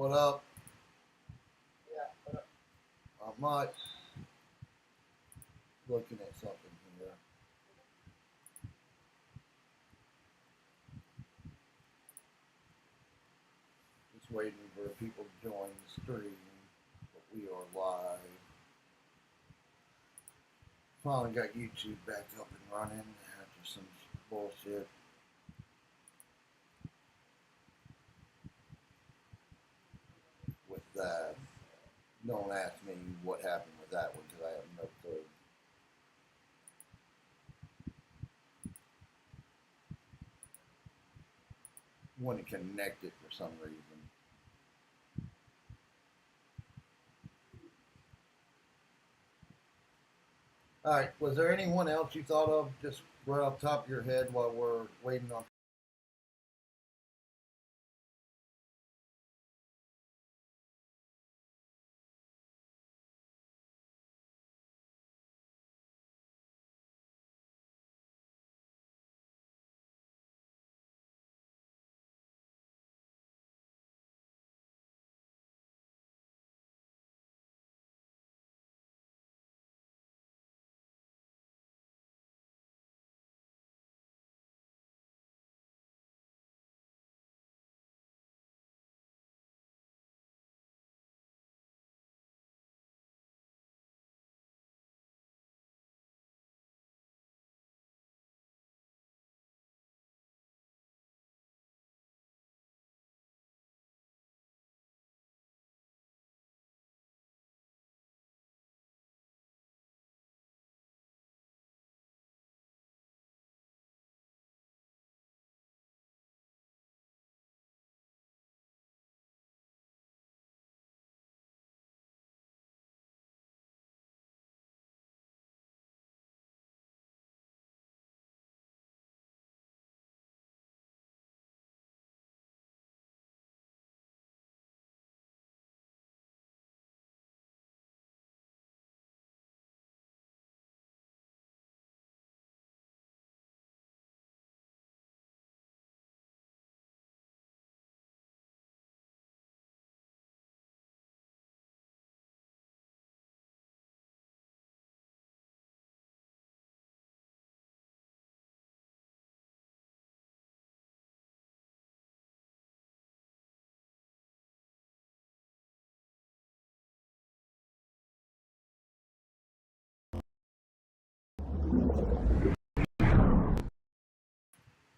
What up? Yeah, but Not much. Looking at something here. Just waiting for people to join the stream. But we are live. Finally got YouTube back up and running after some bullshit. With that. Don't ask me what happened with that one because I have no clue. Wouldn't connect it for some reason. All right. Was there anyone else you thought of just right off the top of your head while we're waiting on?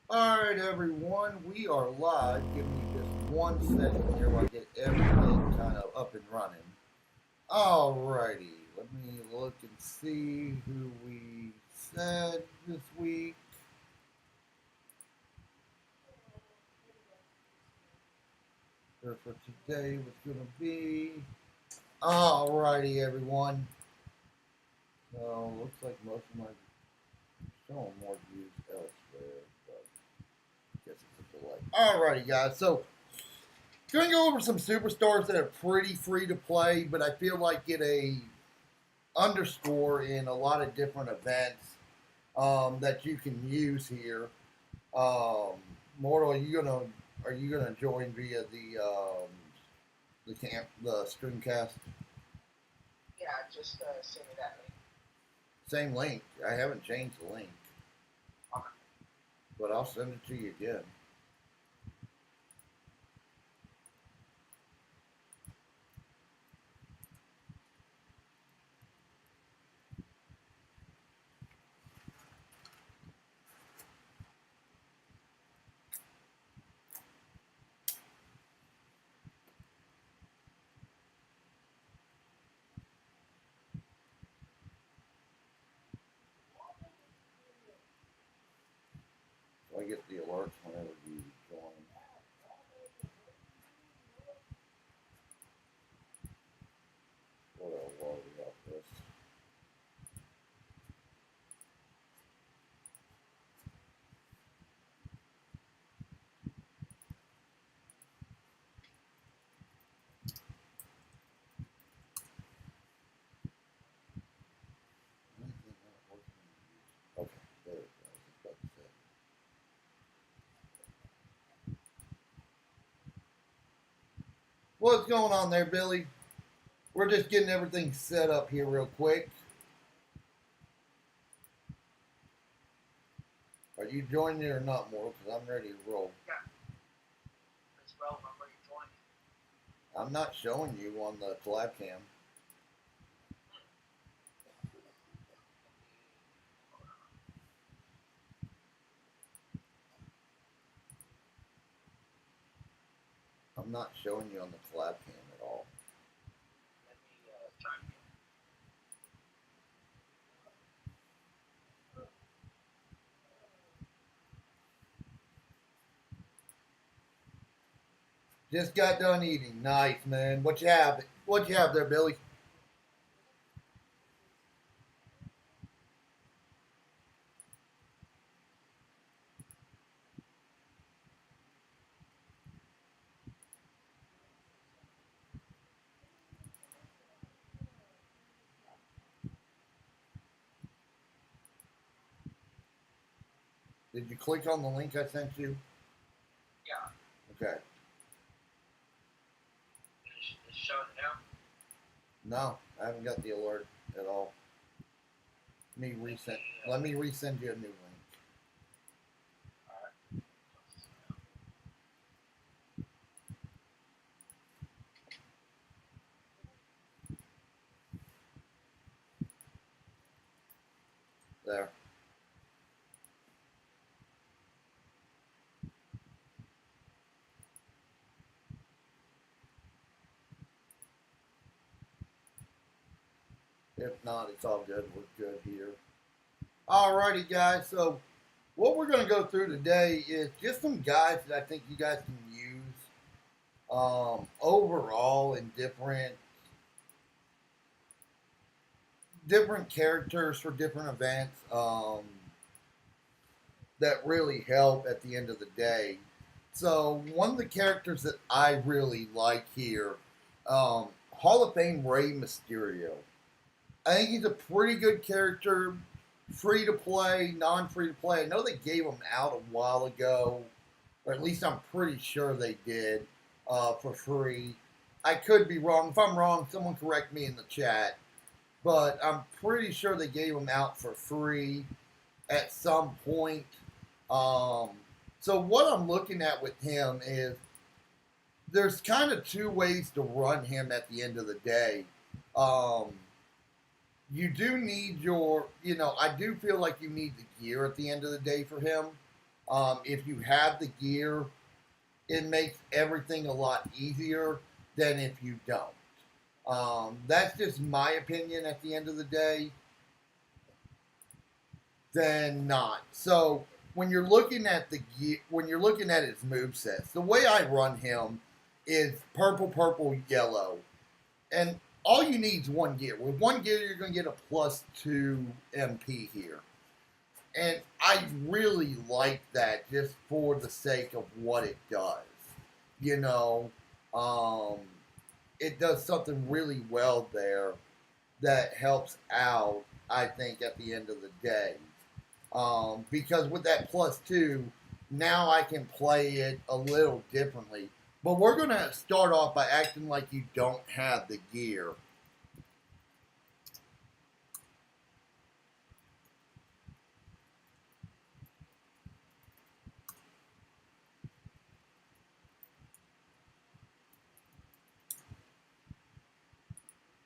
All right, everyone, we are live. Give me just 1 second here while I get everything kind of up and running. All righty, let me look and see who we said this week. Or for today was going to be. All righty, everyone. So, looks like most of my showing more views elsewhere, but I guess it's a delay. All righty, guys. So, going to go over some superstars that are pretty free to play, but I feel like get a underscore in a lot of different events that you can use here. Mortal, are you gonna join via the the screencast? yeah, just send me that link. Same link. I haven't changed the link, Okay. but I'll send it to you again. So I get the alerts whenever you join. What else while we got this? Anything not working? Okay, there it goes. It's about to say. What's going on there, Billy? We're just getting everything set up here real quick. Are you joining it or not, Mortal? Because I'm ready to roll. Yeah. As well, I'm ready to join. I'm not showing you on the collab cam. I'm not showing you on the collab cam at all. Let me chime in. Just got done eating. Nice, man. What you have? What you have there, Billy? Did you click on the link I sent you? Yeah. Okay. It's showing it now. No, I haven't got the alert at all. Let me resend you a new link. Alright. There. If not, it's all good. We're good here. Alrighty, guys. So, what we're going to go through today is just some guides that I think you guys can use overall in different characters for different events that really help at the end of the day. So, one of the characters that I really like here, Hall of Fame Rey Mysterio. I think he's a pretty good character, free to play, non free to play. I know they gave him out a while ago, or at least I'm pretty sure they did for free. I could be wrong. If I'm wrong, someone correct me in the chat. But I'm pretty sure they gave him out for free at some point. So what I'm looking at with him is there's kind of two ways to run him at the end of the day. You do need I do feel like you need the gear at the end of the day for him. If you have the gear, it makes everything a lot easier than if you don't. That's just my opinion at the end of the day. Than not. So when you're looking at his movesets, the way I run him is purple, purple, yellow. And all you need is one gear. With one gear, you're going to get a +2 MP here. And I really like that just for the sake of what it does. It does something really well there that helps out, I think, at the end of the day. Because with that +2, now I can play it a little differently. But we're going to start off by acting like you don't have the gear.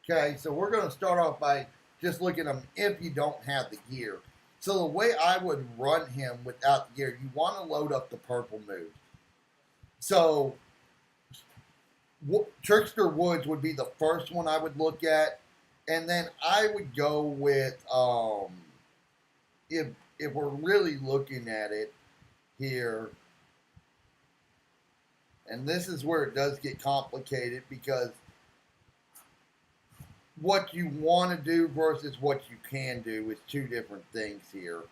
Okay, so we're going to start off by just looking at him if you don't have the gear. So the way I would run him without the gear, you want to load up the purple moves. So Trickster Woods would be the first one I would look at, and then I would go with if we're really looking at it here, and this is where it does get complicated because what you want to do versus what you can do is two different things here.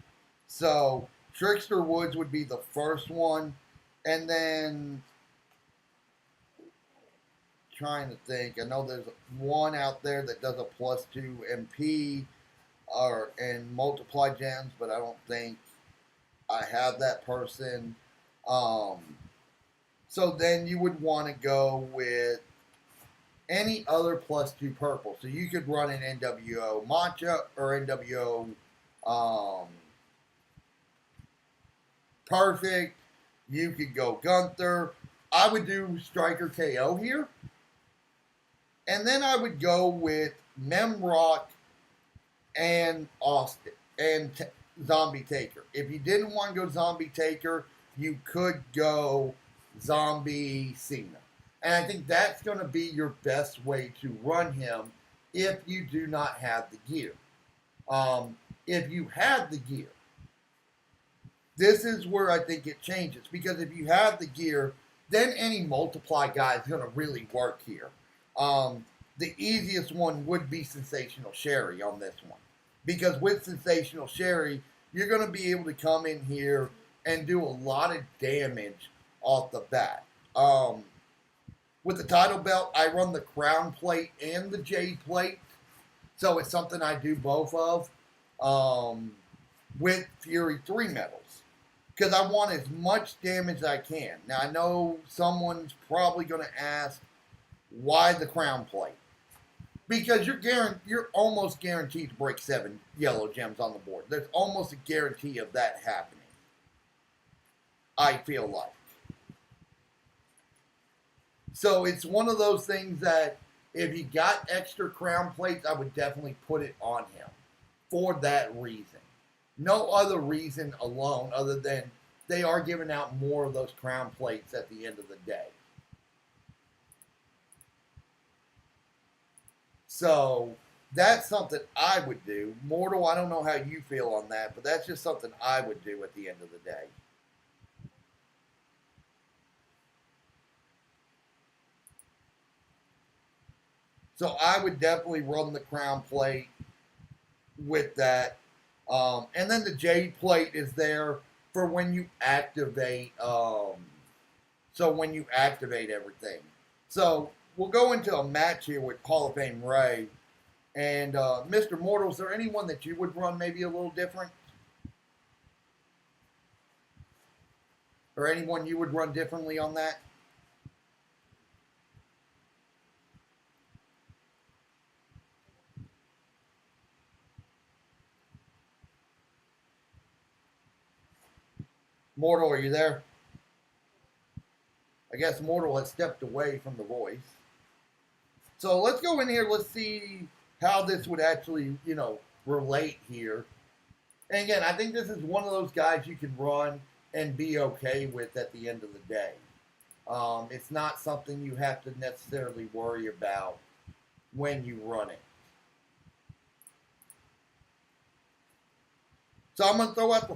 So Trickster Woods would be the first one, and then trying to think. I know there's one out there that does a +2 MP and multiply gems, but I don't think I have that person. So then you would want to go with any other +2 purple. So you could run an NWO Mancha or NWO Perfect. You could go Gunther. I would do Striker KO here. And then I would go with Memrock and Austin and Zombie Taker. If you didn't want to go Zombie Taker, you could go Zombie Cena. And I think that's going to be your best way to run him if you do not have the gear. If you have the gear, this is where I think it changes. Because if you have the gear, then any multiply guy is going to really work here. The easiest one would be Sensational Sherry on this one. Because with Sensational Sherry, you're going to be able to come in here and do a lot of damage off the bat. With the title belt, I run the Crown Plate and the Jade Plate. So it's something I do both of with Fury 3 medals. Because I want as much damage as I can. Now, I know someone's probably going to ask, why the Crown Plate? Because you're almost guaranteed to break 7 yellow gems on the board. There's almost a guarantee of that happening. I feel like. So it's one of those things that if you got extra Crown Plates, I would definitely put it on him for that reason. No other reason alone other than they are giving out more of those Crown Plates at the end of the day. So that's something I would do. Mortal, I don't know how you feel on that, but that's just something I would do at the end of the day. So I would definitely run the Crown Plate with that. And then the Jade Plate is there for when you activate. So when you activate everything. So we'll go into a match here with Hall of Fame Ray. And Mr. Mortal, is there anyone that you would run maybe a little different? Or anyone you would run differently on that? Mortal, are you there? I guess Mortal has stepped away from the voice. So let's go in here. Let's see how this would actually, relate here. And again, I think this is one of those guys you can run and be okay with at the end of the day. It's not something you have to necessarily worry about when you run it. So I'm going to throw out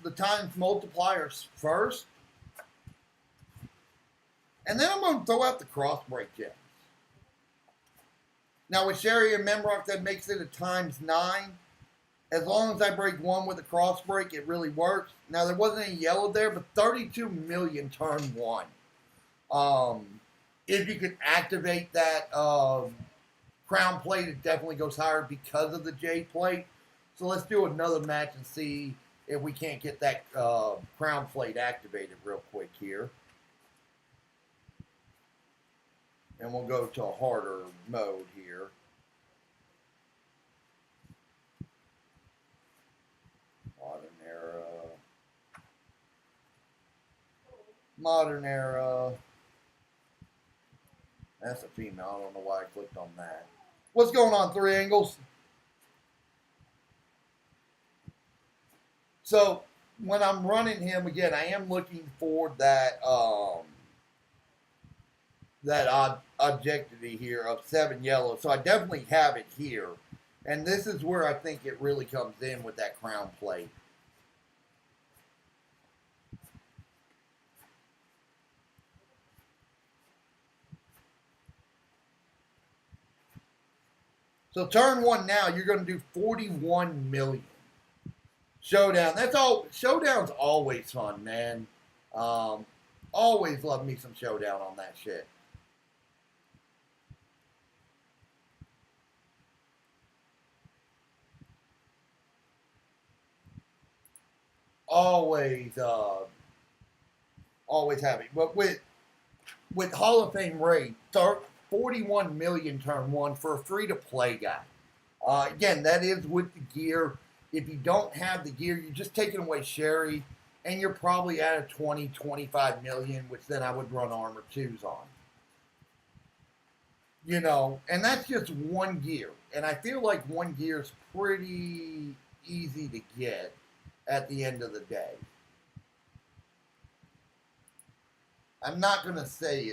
the times multipliers first. And then I'm going to throw out the cross break gems. Now with Sherry and Memrock, that makes it a ×9. As long as I break 1 with a cross break, it really works. Now there wasn't any yellow there, but 32 million turn 1. If you could activate that Crown Plate, it definitely goes higher because of the J Plate. So let's do another match and see if we can't get that Crown Plate activated real quick here. And we'll go to a harder mode here. Modern Era. Modern Era. That's a female. I don't know why I clicked on that. What's going on, Three Angles? So when I'm running him again, I am looking for that objectivity here of 7 yellow. So I definitely have it here, and this is where I think it really comes in with that Crown Plate. So turn 1 now, you're going to do 41 million. Showdown. That's all. Showdown's always fun, man. Always love me some Showdown on that shit. Always happy. But with Hall of Fame Ray, 41 million turn one for a free-to-play guy. Again, that is with the gear. If you don't have the gear, you're just taking away Sherry, and you're probably at a 20, 25 million, which then I would run Armor 2s on. You know, and that's just one gear. And I feel like one gear is pretty easy to get at the end of the day. I'm not going to say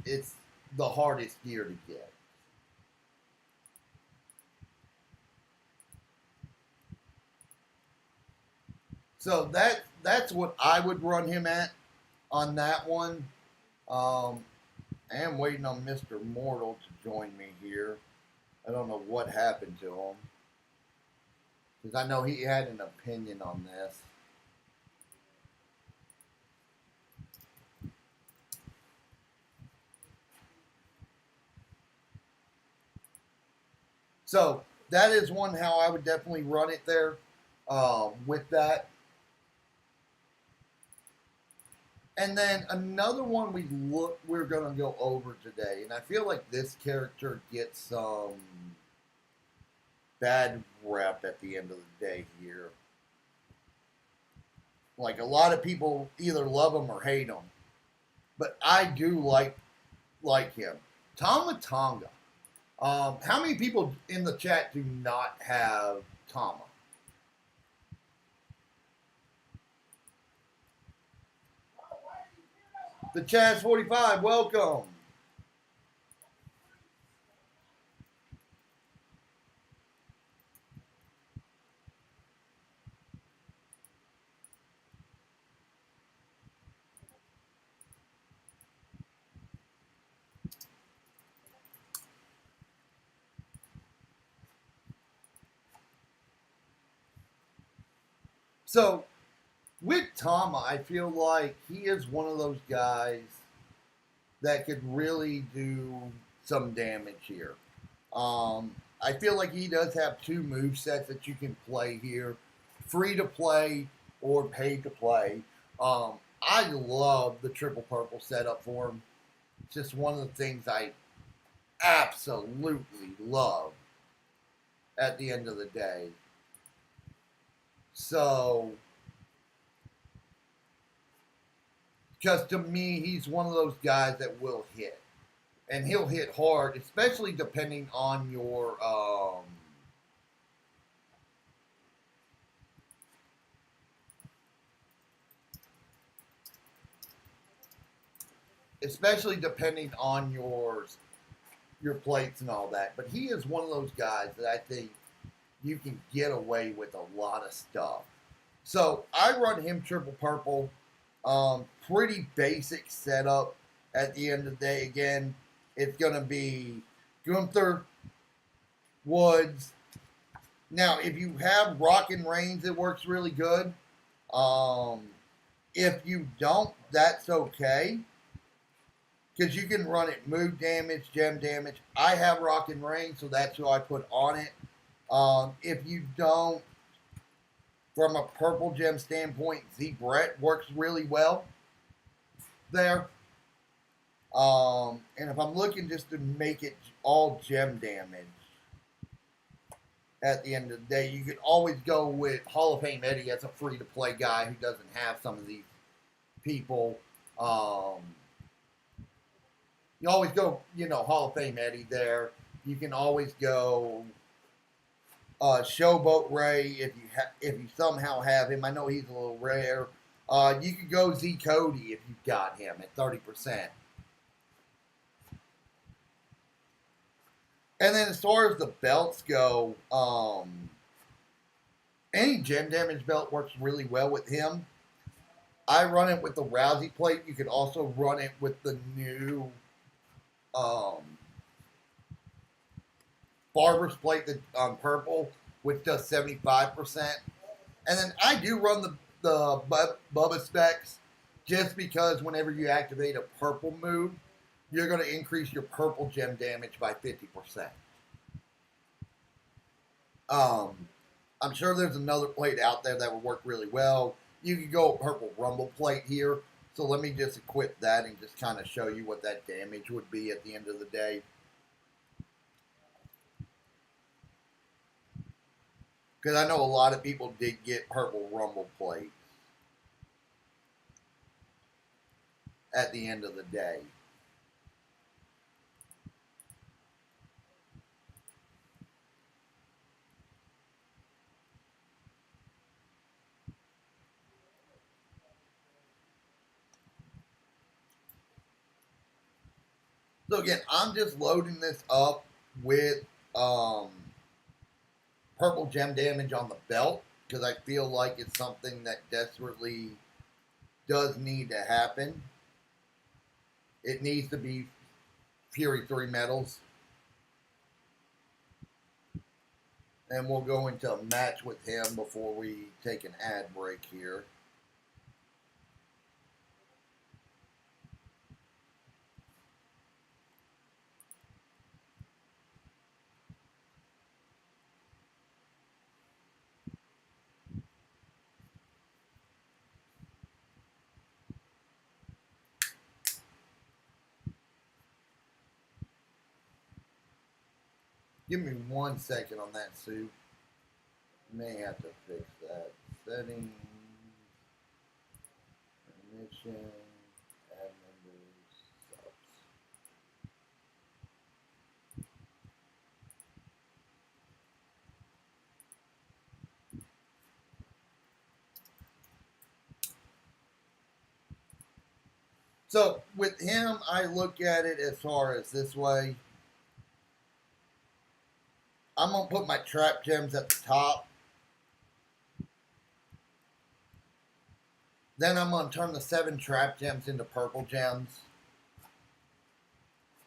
it's the hardest gear to get. So that's what I would run him at on that one. I am waiting on Mr. Mortal to join me here. I don't know what happened to him. Because I know he had an opinion on this. So that is one how I would definitely run it there with that. And then another one we're going to go over today, and I feel like this character gets some bad rep at the end of the day here. Like a lot of people either love him or hate him, but I do like him. Tama Tonga. How many people in the chat do not have Tama? The Chaz 45, welcome. So, with Tama, I feel like he is one of those guys that could really do some damage here. I feel like he does have two move sets that you can play here, free to play or paid to play. I love the triple purple setup for him. It's just one of the things I absolutely love at the end of the day. So, because to me, he's one of those guys that will hit. And he'll hit hard, especially depending on your your plates and all that. But he is one of those guys that I think you can get away with a lot of stuff. So I run him triple purple. Pretty basic setup at the end of the day. Again, it's going to be Gunther, Woods. Now, if you have Rockin' Reigns, it works really good. If you don't, that's okay. Because you can run it move damage, gem damage. I have Rockin' Reigns, so that's who I put on it. If you don't, from a purple gem standpoint, Z Brett works really well there. And if I'm looking just to make it all gem damage at the end of the day, you could always go with Hall of Fame Eddie as a free-to-play guy who doesn't have some of these people. You always go, Hall of Fame Eddie there. You can always go Showboat Ray if you somehow have him. I know he's a little rare. You could go Z Cody if you've got him at 30%. And then as far as the belts go, any gem damage belt works really well with him. I run it with the Rousey plate. You could also run it with the new Barber's plate on purple, which does 75%. And then I do run the Bubba specs just because whenever you activate a purple move, you're going to increase your purple gem damage by 50%. I'm sure there's another plate out there that would work really well. You could go a purple rumble plate here. So let me just equip that and just kind of show you what that damage would be at the end of the day. Because I know a lot of people did get purple rumble plates at the end of the day. So again, I'm just loading this up with purple gem damage on the belt because I feel like it's something that desperately does need to happen. It needs to be Fury 3 medals. And we'll go into a match with him before we take an ad break here. Give me 1 second on that, Sue. May have to fix that. Settings, permission, add members, subs. So with him, I look at it as far as this way. I'm going to put my trap gems at the top. Then I'm going to turn the 7 trap gems into purple gems,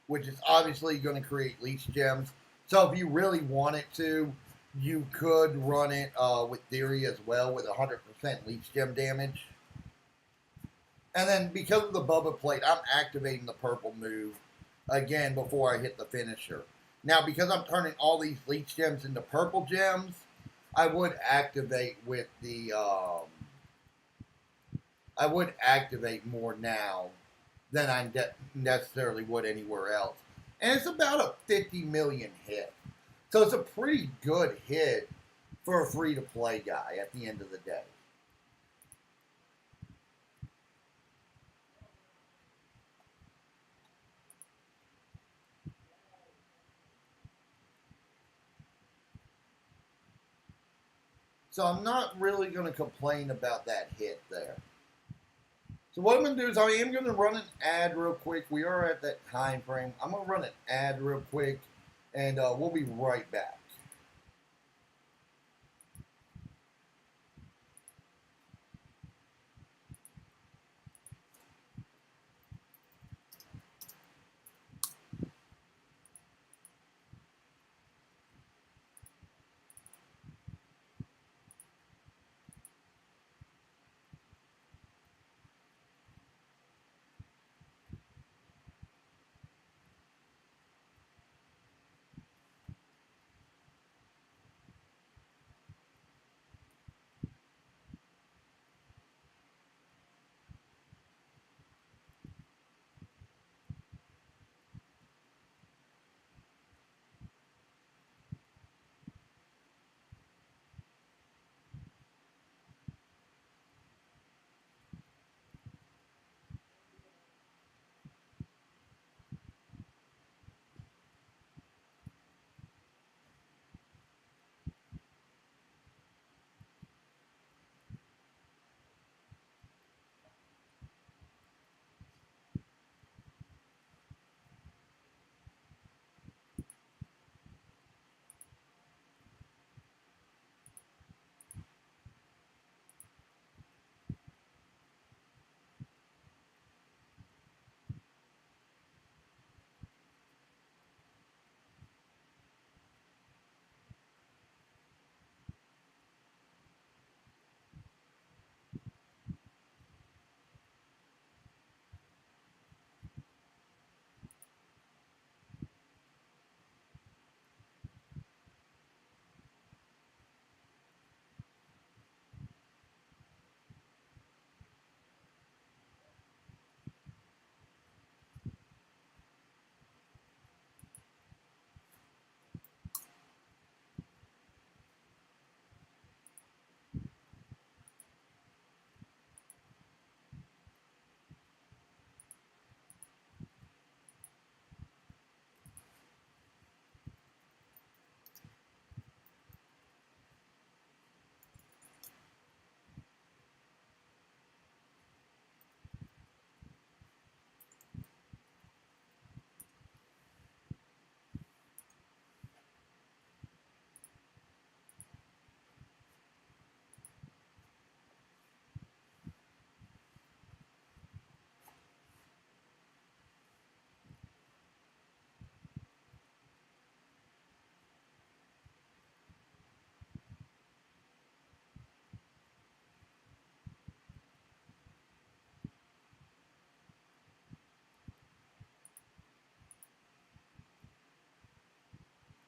which is obviously going to create leech gems. So if you really wanted to, you could run it with Theory as well with 100% leech gem damage. And then because of the Bubba plate, I'm activating the purple move again before I hit the finisher. Now, because I'm turning all these leech gems into purple gems, I would activate with the I would activate more now than I necessarily would anywhere else. And it's about a 50 million hit. So it's a pretty good hit for a free to play guy at the end of the day. So I'm not really going to complain about that hit there. So what I'm going to do is I am going to run an ad real quick. We are at that time frame. I'm going to run an ad real quick, and we'll be right back.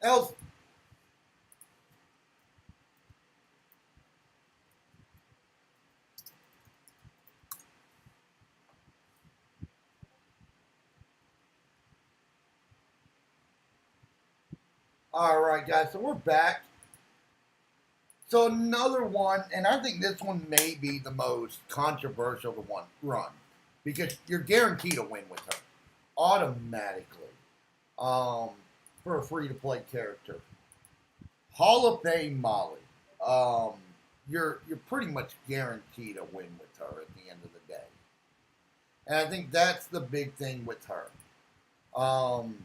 else. All right, guys. So we're back. So another one, and I think this one may be the most controversial to one run because you're guaranteed to win with her automatically for a free to play character. Hall of Fame Molly. You're pretty much guaranteed to win with her at the end of the day, and I think that's the big thing with her. Um,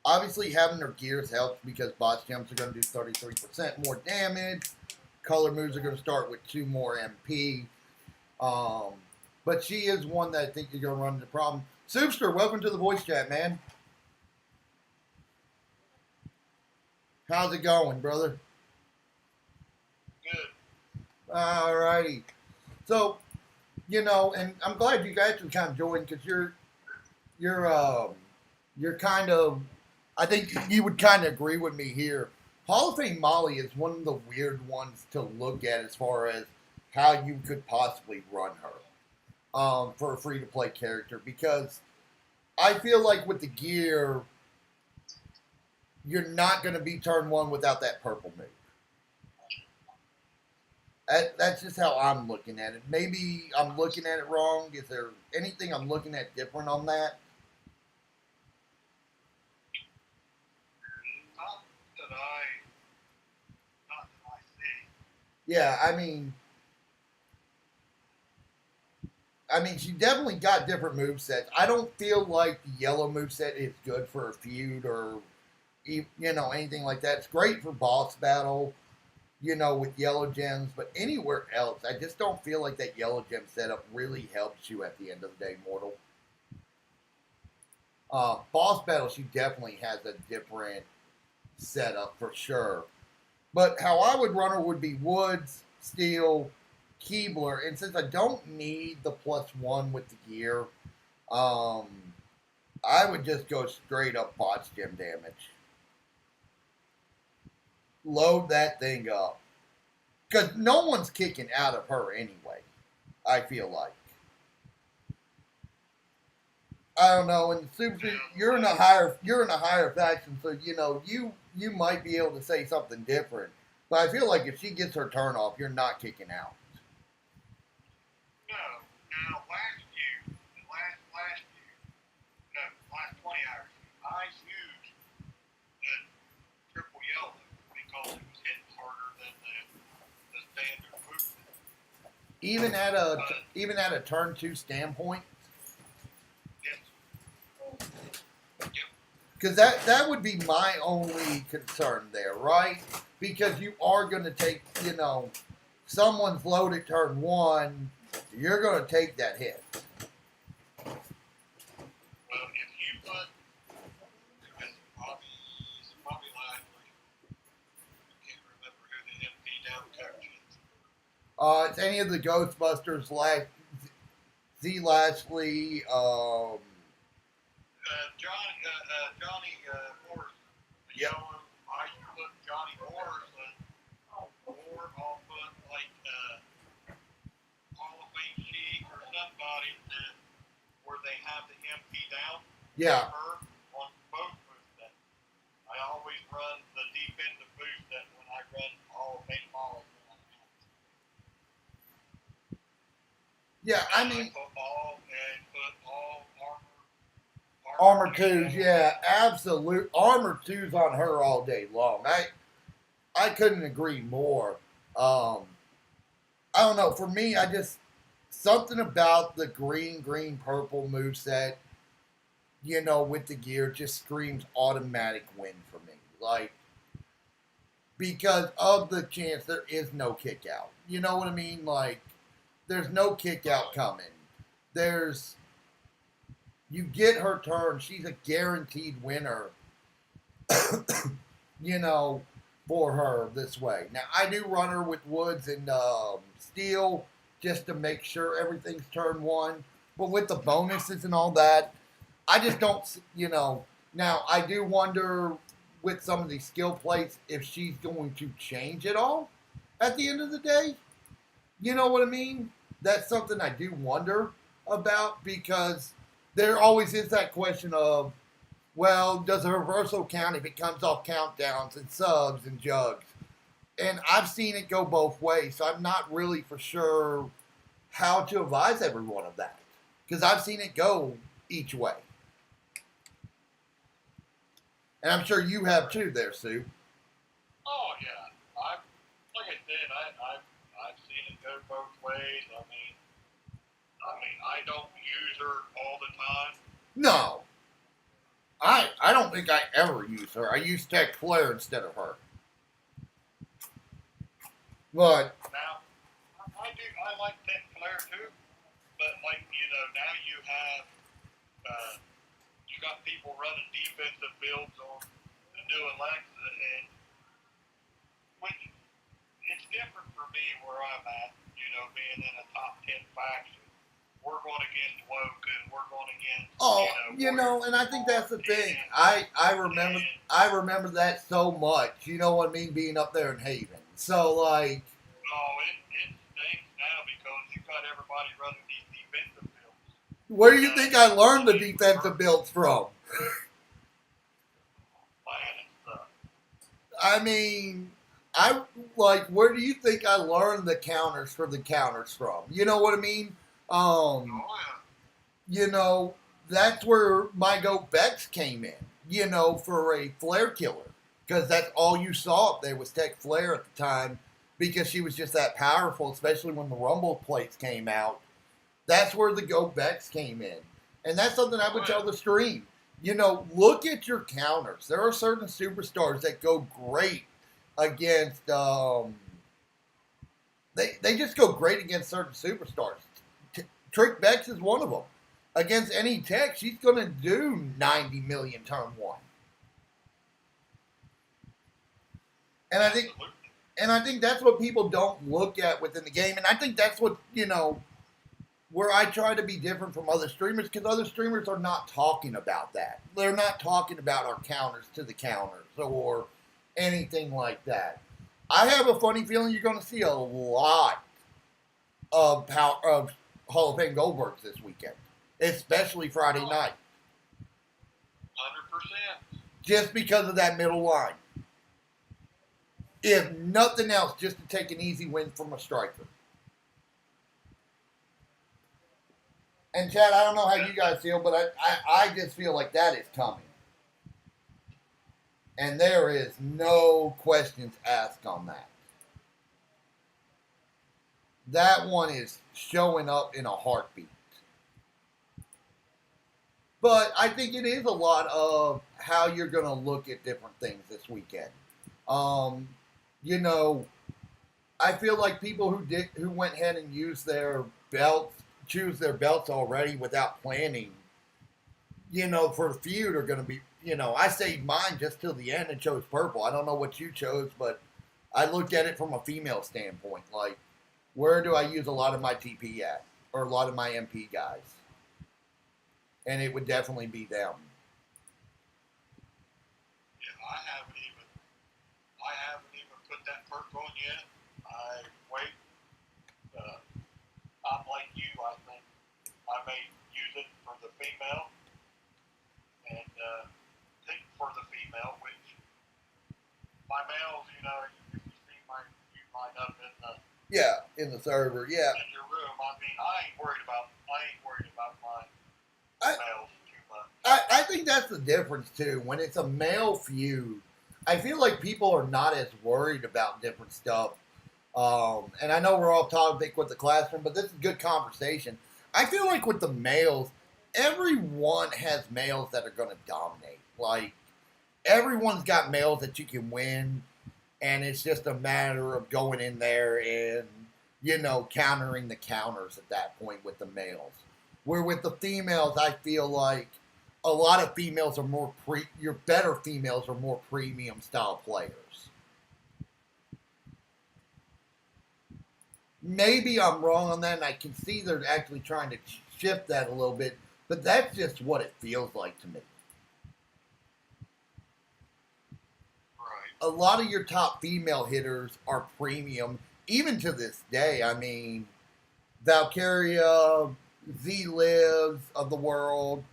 Obviously, having her gears helps because boss gems are going to do 33% more damage. Color moves are going to start with 2 more MP. But she is one that I think you're going to run into problem. Soupster, welcome to the voice chat, man. How's it going, brother? Good. All righty. So, and I'm glad you guys can kind of join because you're kind of, I think you would kind of agree with me here. Hall of Fame Molly is one of the weird ones to look at as far as how you could possibly run her for a free-to-play character because I feel like with the gear, you're not going to be turn 1 without that purple move. That's just how I'm looking at it. Maybe I'm looking at it wrong. Is there anything I'm looking at different on that? Yeah, I mean, she definitely got different movesets. I don't feel like the yellow moveset is good for a feud or, anything like that. It's great for boss battle, with yellow gems, but anywhere else, I just don't feel like that yellow gem setup really helps you at the end of the day, mortal. Boss battle, she definitely has a different setup for sure. But how I would run her would be Woods, Steel, Keebler, and since I don't need the +1 with the gear, I would just go straight up boss gem damage. Load that thing up. Because no one's kicking out of her anyway, I feel like. I don't know, and Super, you're in a higher faction, so you might be able to say something different. But I feel like if she gets her turn off, you're not kicking out. No. Now, last year, last 20 hours, I used the triple yellow because it was hitting harder than the standard movement. Even at a turn 2 standpoint. Yes. Yep. Because that would be my only concern there, right? Because you are going to take, someone's loaded turn 1, you're going to take that hit. Well, if you put, because Bobby Lashley, I can't remember who the MP down coach is. It's any of the Ghostbusters, Z Lashley, Johnny Morrison. Yep. I put Johnny Morrison, or I'll put like Hall of Fame Sheik or somebody where they have the MP down. Yeah. Her on both movesets. I always run the defensive moveset when I run Hall of Fame balls. Yeah, I mean, put all Armor 2s, yeah, absolute Armor 2s on her all day long. I couldn't agree more. I don't know. For me, I just something about the green, purple moveset, with the gear just screams automatic win for me. Like, because of the chance there is no kick out. You know what I mean? Like, there's no kick out coming. You get her turn. She's a guaranteed winner, for her this way. Now, I do run her with Woods and Steel just to make sure everything's turn 1. But with the bonuses and all that, I just don't, Now, I do wonder with some of these skill plates if she's going to change it all at the end of the day. You know what I mean? That's something I do wonder about because there always is that question of, well, does a reversal count if it comes off countdowns and subs and jugs? And I've seen it go both ways, so I'm not really for sure how to advise everyone of that because I've seen it go each way. And I'm sure you have too there, Sue. Oh yeah, like I said, I've seen it go both ways. I don't use her all the time. No. I don't think I ever use her. I use Tech Flare instead of her. But Now, I like Tech Flare too, but like, now you have, you got people running defensive builds on the new Alexa, and which it's different for me where I'm at, being in a top 10 faction. We're going against Woken, we're going against, and I think that's the thing. I remember that so much. You know what I mean? Being up there in Haven. So like, it stinks now because you got everybody running these defensive builds. where do you think I learned the defensive builds from? I mean, where do you think I learned the counters for the counters from? You know what I mean? That's where my Goat Bex came in, for a flare killer. Because that's all you saw up there was Tech Flare at the time because she was just that powerful, especially when the Rumble plates came out. That's where the Goat Bex came in. And that's something I would tell the stream. Look at your counters. There are certain superstars that go great against, they just go great against certain superstars. Trick Bex is one of them. Against any tech, she's going to do 90 million turn one. And I think that's what people don't look at within the game. And I think that's what, where I try to be different from other streamers because other streamers are not talking about that. They're not talking about our counters to the counters or anything like that. I have a funny feeling you're going to see a lot of Hall of Fame Goldbergs this weekend, especially Friday night. 100%. Just because of that middle line. If nothing else, just to take an easy win from a striker. And Chad, I don't know how you guys feel, but I just feel like that is coming. And there is no questions asked on that. That one is showing up in a heartbeat. But I think it is a lot of how you're going to look at different things this weekend. I feel like people who went ahead and used their belts, choose their belts already without planning, for the feud are going to be, I saved mine just till the end and chose purple. I don't know what you chose, but I looked at it from a female standpoint. Like, where do I use a lot of my TP at? Or a lot of my MP guys? And it would definitely be them. Yeah, I haven't even put that perk on yet. I wait. I'm like you. I think I may use it for the female, and think for the female, which my males, if you see you line up in the server, in your room. I ain't worried about my males too much. I think that's the difference too. When it's a male feud, I feel like people are not as worried about different stuff. And I know we're all topic with the classroom, but this is good conversation. I feel like with the males, everyone has males that are going to dominate. Like, everyone's got males that you can win, and it's just a matter of going in there and, countering the counters at that point with the males. Where with the females, I feel like a lot of females are your better females are more premium style players. Maybe I'm wrong on that, and I can see they're actually trying to shift that a little bit, but that's just what it feels like to me. a lot of your top female hitters are premium, even to this day. I mean, Valkyria, Z Lives of the world,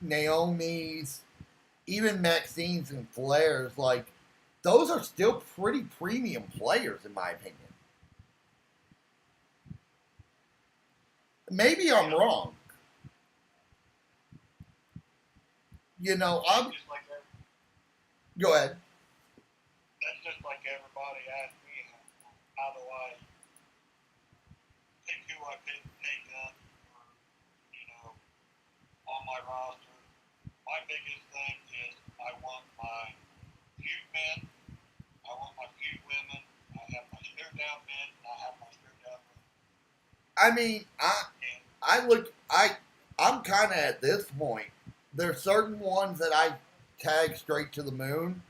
Naomi's, even Maxine's and Flair's, like, those are still pretty premium players, in my opinion. Maybe I'm wrong. You know, I'm. Just like that. Go ahead. That's just like everybody asked me, how do I pick who I pick up, or, you know, on my roster. My biggest thing is I want my few men, I want my few women, I have my stare down men, and I have my stare down women. I mean, I'm kind of at this point. There's certain ones that I tag straight to the moon,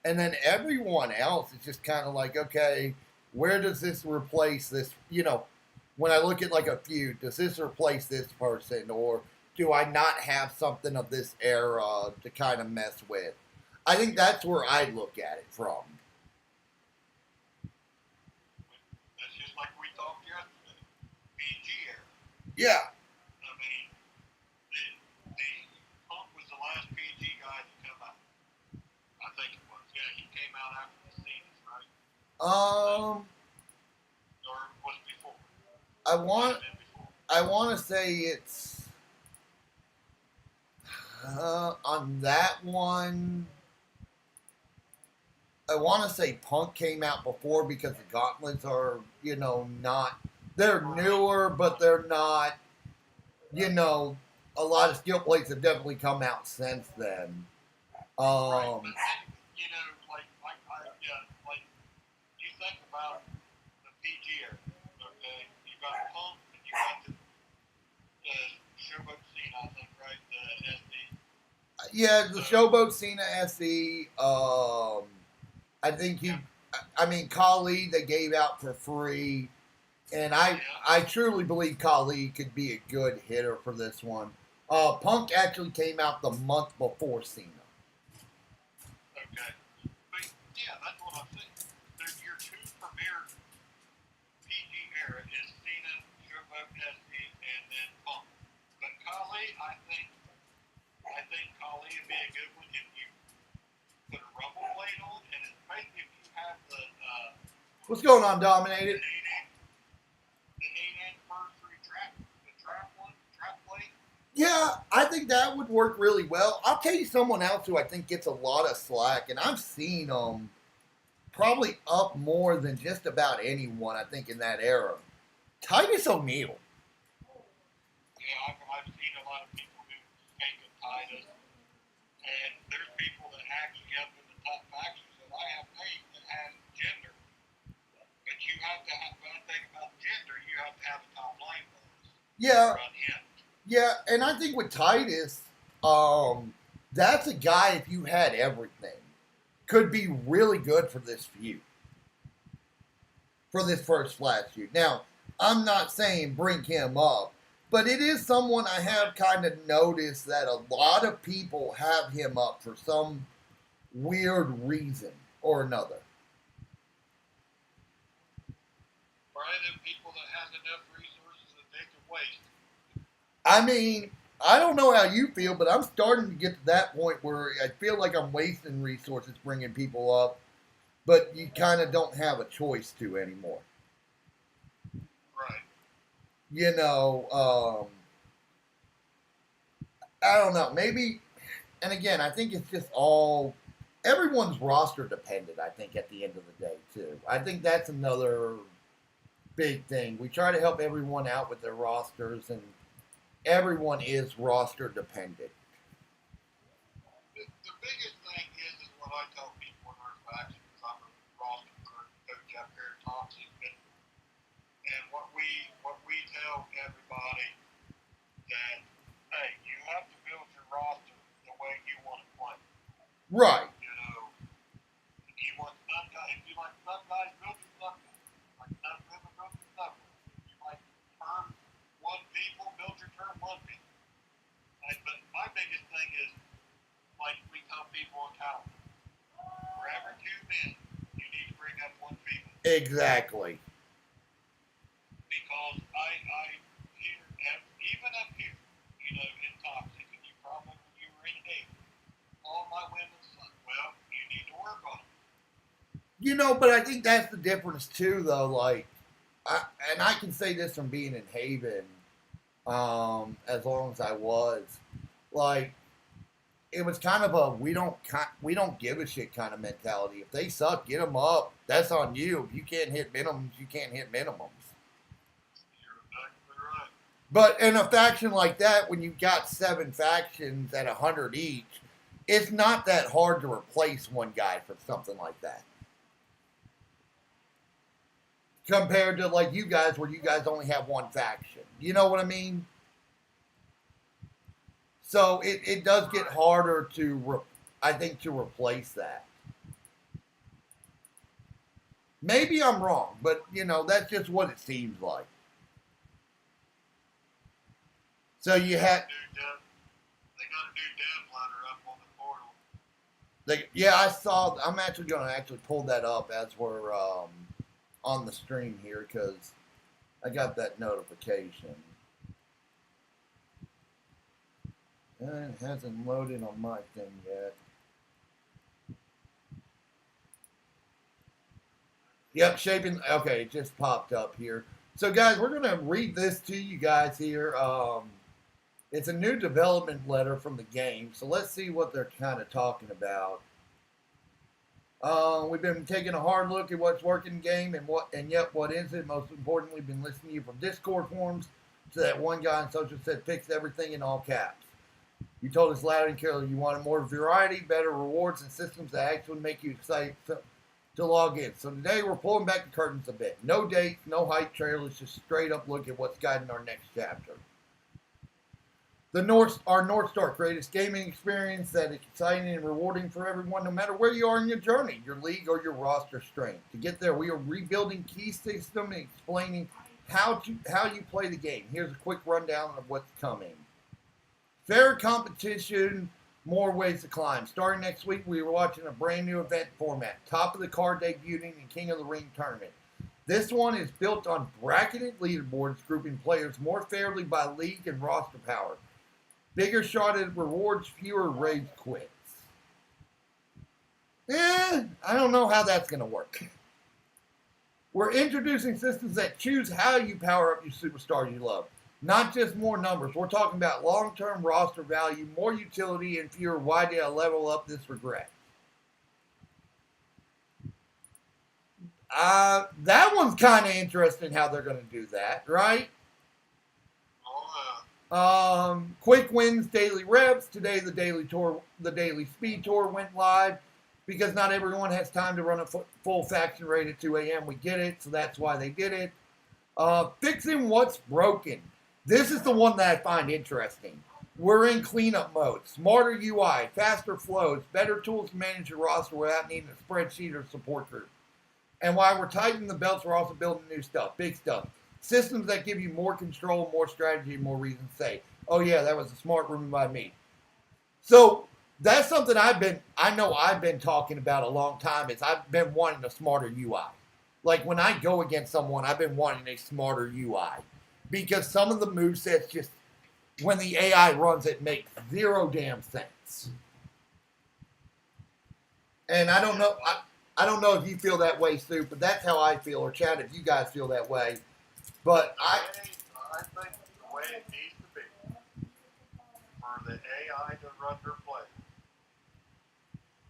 and then everyone else is just kind of like, okay, where does this replace this? You know, when I look at like a feud, does this replace this person, or do I not have something of this era to kind of mess with? I think that's where I look at it from. That's just like we talked yesterday. PG era. Yeah. I mean, the Punk was the last PG guy to come out. I think it was. Yeah, he came out after the scenes, right? Or was it before? I want to say it's on that one. I want to say Punk came out before because the Gauntlets are, you know, not. They're newer, but they're not. You know, a lot of steel plates have definitely come out since then. Right, but then, you know, like you think about the PG era, okay? You got Punk and you got the Showboat Scene, I think, right? The SD. Yeah, the Showboat Cena SE. I think I mean, Kali they gave out for free, and I truly believe Kali could be a good hitter for this one. Punk actually came out the month before Cena. Okay. But yeah, that's what I'm saying. Your two premier PG era is Cena, Showboat SD, and then Punk. But Kali, I think Kali would be a good one if you put a rumble plate on, and especially if you have the What's going on, Dominated? the 8 anniversary trap plate. Yeah, I think that would work really well. I'll tell you someone else who I think gets a lot of slack, and I've seen probably up more than just about anyone, I think, in that era. Titus O'Neil. Yeah, I've seen a lot of people who take a Titus, and there's people that actually up in the top factions that I have made that has gender. But you have to have, when I think about gender, you have to have a top line bonus. Yeah. Run him. Yeah, and I think with Titus, that's a guy, if you had everything, could be really good for this feud. For this first Flash feud. Now, I'm not saying bring him up, but it is someone I have kind of noticed that a lot of people have him up for some weird reason or another. Probably them people that has enough resources that they can waste. I mean, I don't know how you feel, but I'm starting to get to that point where I feel like I'm wasting resources bringing people up, but you kind of don't have a choice to anymore. Right. You know, I don't know. Maybe, and again, I think it's just all, everyone's roster dependent, I think, at the end of the day, too. I think that's another big thing. We try to help everyone out with their rosters, and everyone is roster dependent. The biggest thing is what I tell people in our faction, because I'm a roster coach out here at Toxic, and what we tell everybody that, hey, you have to build your roster the way you want to play. Right. You know, if you want some guys, if you like some guys, build your stuff. Like some women, build your stuff. If you like turn one people, build your turn one people. But my biggest thing is, like we tell people in California, for every 2 Exactly. Because I hear, even up here, in Toxic, and you probably, when you were in Haiti, all my women's son, well, you need to work on it. But I think that's the difference too, though. Like, and I can say this from being in Haven, as long as I was, like, it was kind of a we don't give a shit kind of mentality. If they suck, get them up. That's on you. If you can't hit minimums, you can't hit minimums. You're exactly right. But in a faction like that, when you've got 7 factions at 100 each, it's not that hard to replace one guy for something like that. Compared to like you guys, where you guys only have one faction. You know what I mean? So it does get harder I think, to replace that. Maybe I'm wrong, but that's just what it seems like. So you had. They got a new dev ladder up on the portal. Yeah, I saw. I'm actually going to pull that up as we're on the stream here because I got that notification. And it hasn't loaded on my thing yet. Yep, shaping. Okay, it just popped up here. So, guys, we're going to read this to you guys here. It's a new development letter from the game. So let's see what they're kind of talking about. We've been taking a hard look at what's working in game and yet what isn't. Most importantly, we've been listening to you from Discord forums. So that one guy on social said, fix everything in all caps. You told us loud and clearly you wanted more variety, better rewards, and systems that actually make you excited to log in. So today we're pulling back the curtains a bit. No dates, no hype trailers, just straight up look at what's guiding our next chapter. Our North Star, greatest gaming experience that is exciting and rewarding for everyone, no matter where you are in your journey, your league or your roster strength. To get there, we are rebuilding key system and explaining how you play the game. Here's a quick rundown of what's coming. Fair competition, more ways to climb. Starting next week, we are watching a brand new event format. Top of the card debuting in King of the Ring tournament. This one is built on bracketed leaderboards, grouping players more fairly by league and roster power. Bigger shot at rewards, fewer rage quits. I don't know how that's going to work. We're introducing systems that choose how you power up your superstar you love. Not just more numbers. We're talking about long-term roster value, more utility, and fewer why did I level up this regret. That one's kind of interesting how they're going to do that, right? Quick wins, daily reps. Today the daily speed tour went live because not everyone has time to run a full faction raid at 2 a.m. We get it, so that's why they did it. Fixing what's broken. This is the one that I find interesting. We're in cleanup mode. Smarter UI, faster flows, better tools to manage your roster without needing a spreadsheet or support group. And while we're tightening the belts, we're also building new stuff, big stuff. Systems that give you more control, more strategy, more reason to say, oh yeah, that was a smart move by me. So that's something I've been talking about a long time is I've been wanting a smarter UI. Like when I go against someone, I've been wanting a smarter UI. Because some of the movesets just, when the AI runs it, makes zero damn sense. And I don't know if you feel that way, Stu, but that's how I feel, or Chad, if you guys feel that way. But I think the way it needs to be for the AI to run their play,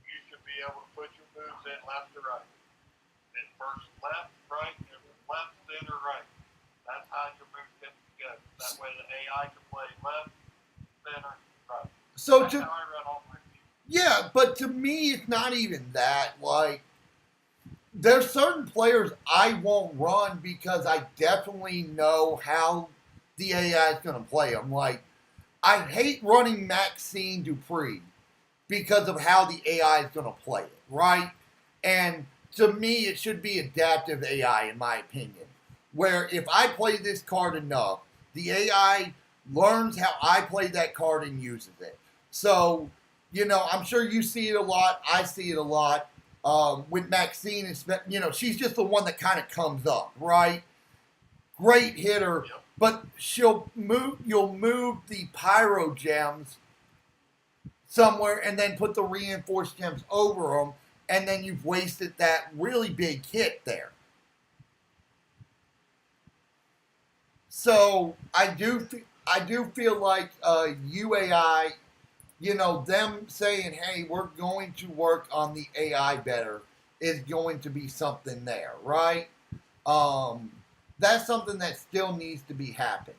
you should be able to put your moves in left to right. And first left, right, and left, center, right. That's how your moves get together. That way the AI can play left, center, right. So that's how I run all my teams. Yeah, but to me, it's not even that. Like, there's certain players I won't run because I definitely know how the AI is going to play them. Like, I hate running Maxine Dupree because of how the AI is going to play it, right? And to me, it should be adaptive AI, in my opinion. Where if I play this card enough, the AI learns how I play that card and uses it. So, I'm sure you see it a lot. I see it a lot. With Maxine, she's just the one that kind of comes up, right? Great hitter, Yep. but you'll move the pyro gems somewhere and then put the reinforced gems over them, and then you've wasted that really big hit there. So I do feel like UAI, them saying, "Hey, we're going to work on the AI better," is going to be something there, right? That's something that still needs to be happening.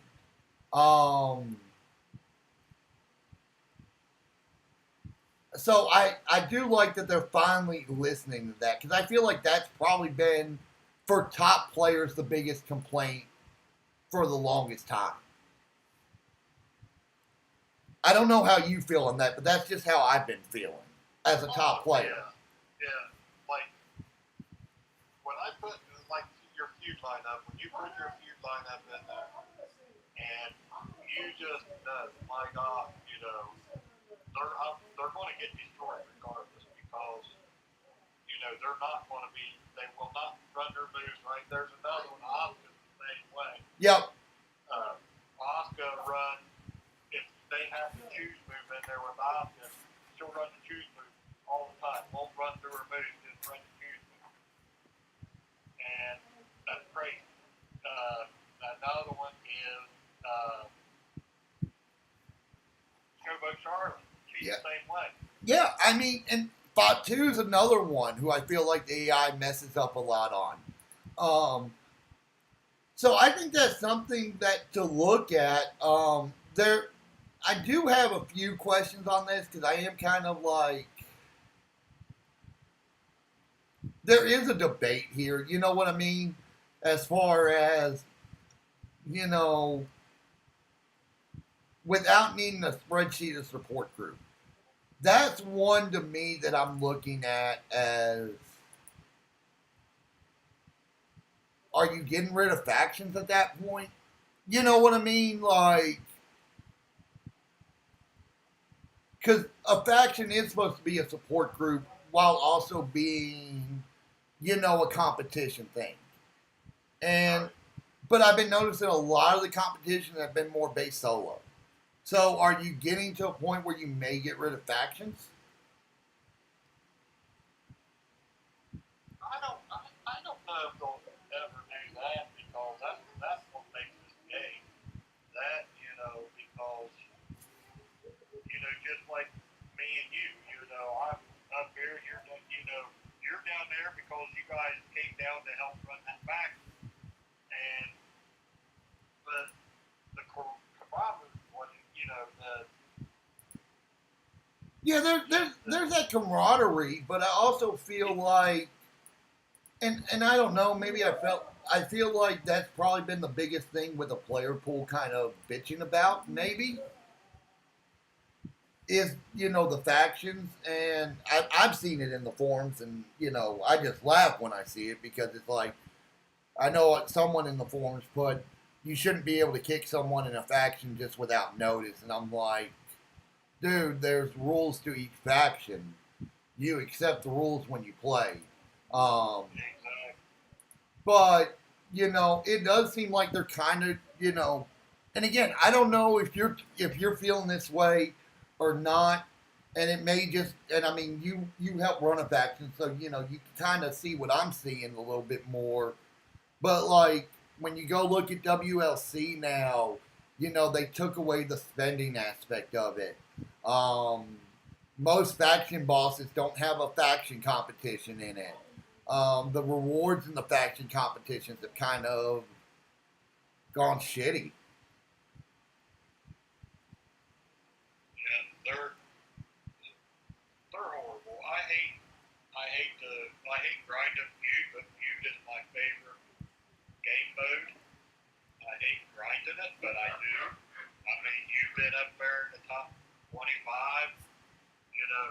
So I do like that they're finally listening to that, because I feel like that's probably been, for top players, the biggest complaint for the longest time. I don't know how you feel on that, but that's just how I've been feeling as a top player. Yeah. Like when I put your feud lineup, when you put your feud lineup in there, and you just my God, they're going to get destroyed regardless, because they're not going to be. They will not run their moves right. There's another one, Oscar, the same way. Yep. Oscar run. If they have the choose move in there with Oscar, she'll run the choose move all the time. Won't run through her move, just run the choose move. And that's crazy. Another one is Showboat Charlotte. She's the same way. Yeah, I mean, and Fatu is another one who I feel like the AI messes up a lot on. So I think that's something that to look at. I do have a few questions on this, because I am kind of like, there is a debate here. You know what I mean? As far as, without needing a spreadsheet of support group. That's one to me that I'm looking at as, are you getting rid of factions at that point? You know what I mean? Like, because a faction is supposed to be a support group while also being, a competition thing. But I've been noticing a lot of the competition have been more based solo. So are you getting to a point where you may get rid of factions? I don't know if they'll ever do that, because that's what makes this game. That, because, just like me and you, I'm up here, you're down there because you guys came down to help run that back. But the camaraderie, Yeah, there's that camaraderie, but I also feel like, and I don't know, maybe I feel like that's probably been the biggest thing with the player pool kind of bitching about, maybe, is, the factions. And I've seen it in the forums, and, I just laugh when I see it, because it's like, I know someone in the forums put, you shouldn't be able to kick someone in a faction just without notice. And I'm like, dude, there's rules to each faction. You accept the rules when you play. But, it does seem like they're kind of, and again, I don't know if you're feeling this way or not. And it may just, and I mean, you help run a faction, so, you can kind of see what I'm seeing a little bit more. But, like, when you go look at WLC now, they took away the spending aspect of it. Most faction bosses don't have a faction competition in it. The rewards in the faction competitions have kind of gone shitty. Yeah, they're horrible. I hate grinding feud, but feud is my favorite game mode. I hate grinding it, but I do. I mean, you've been up there in the top 25,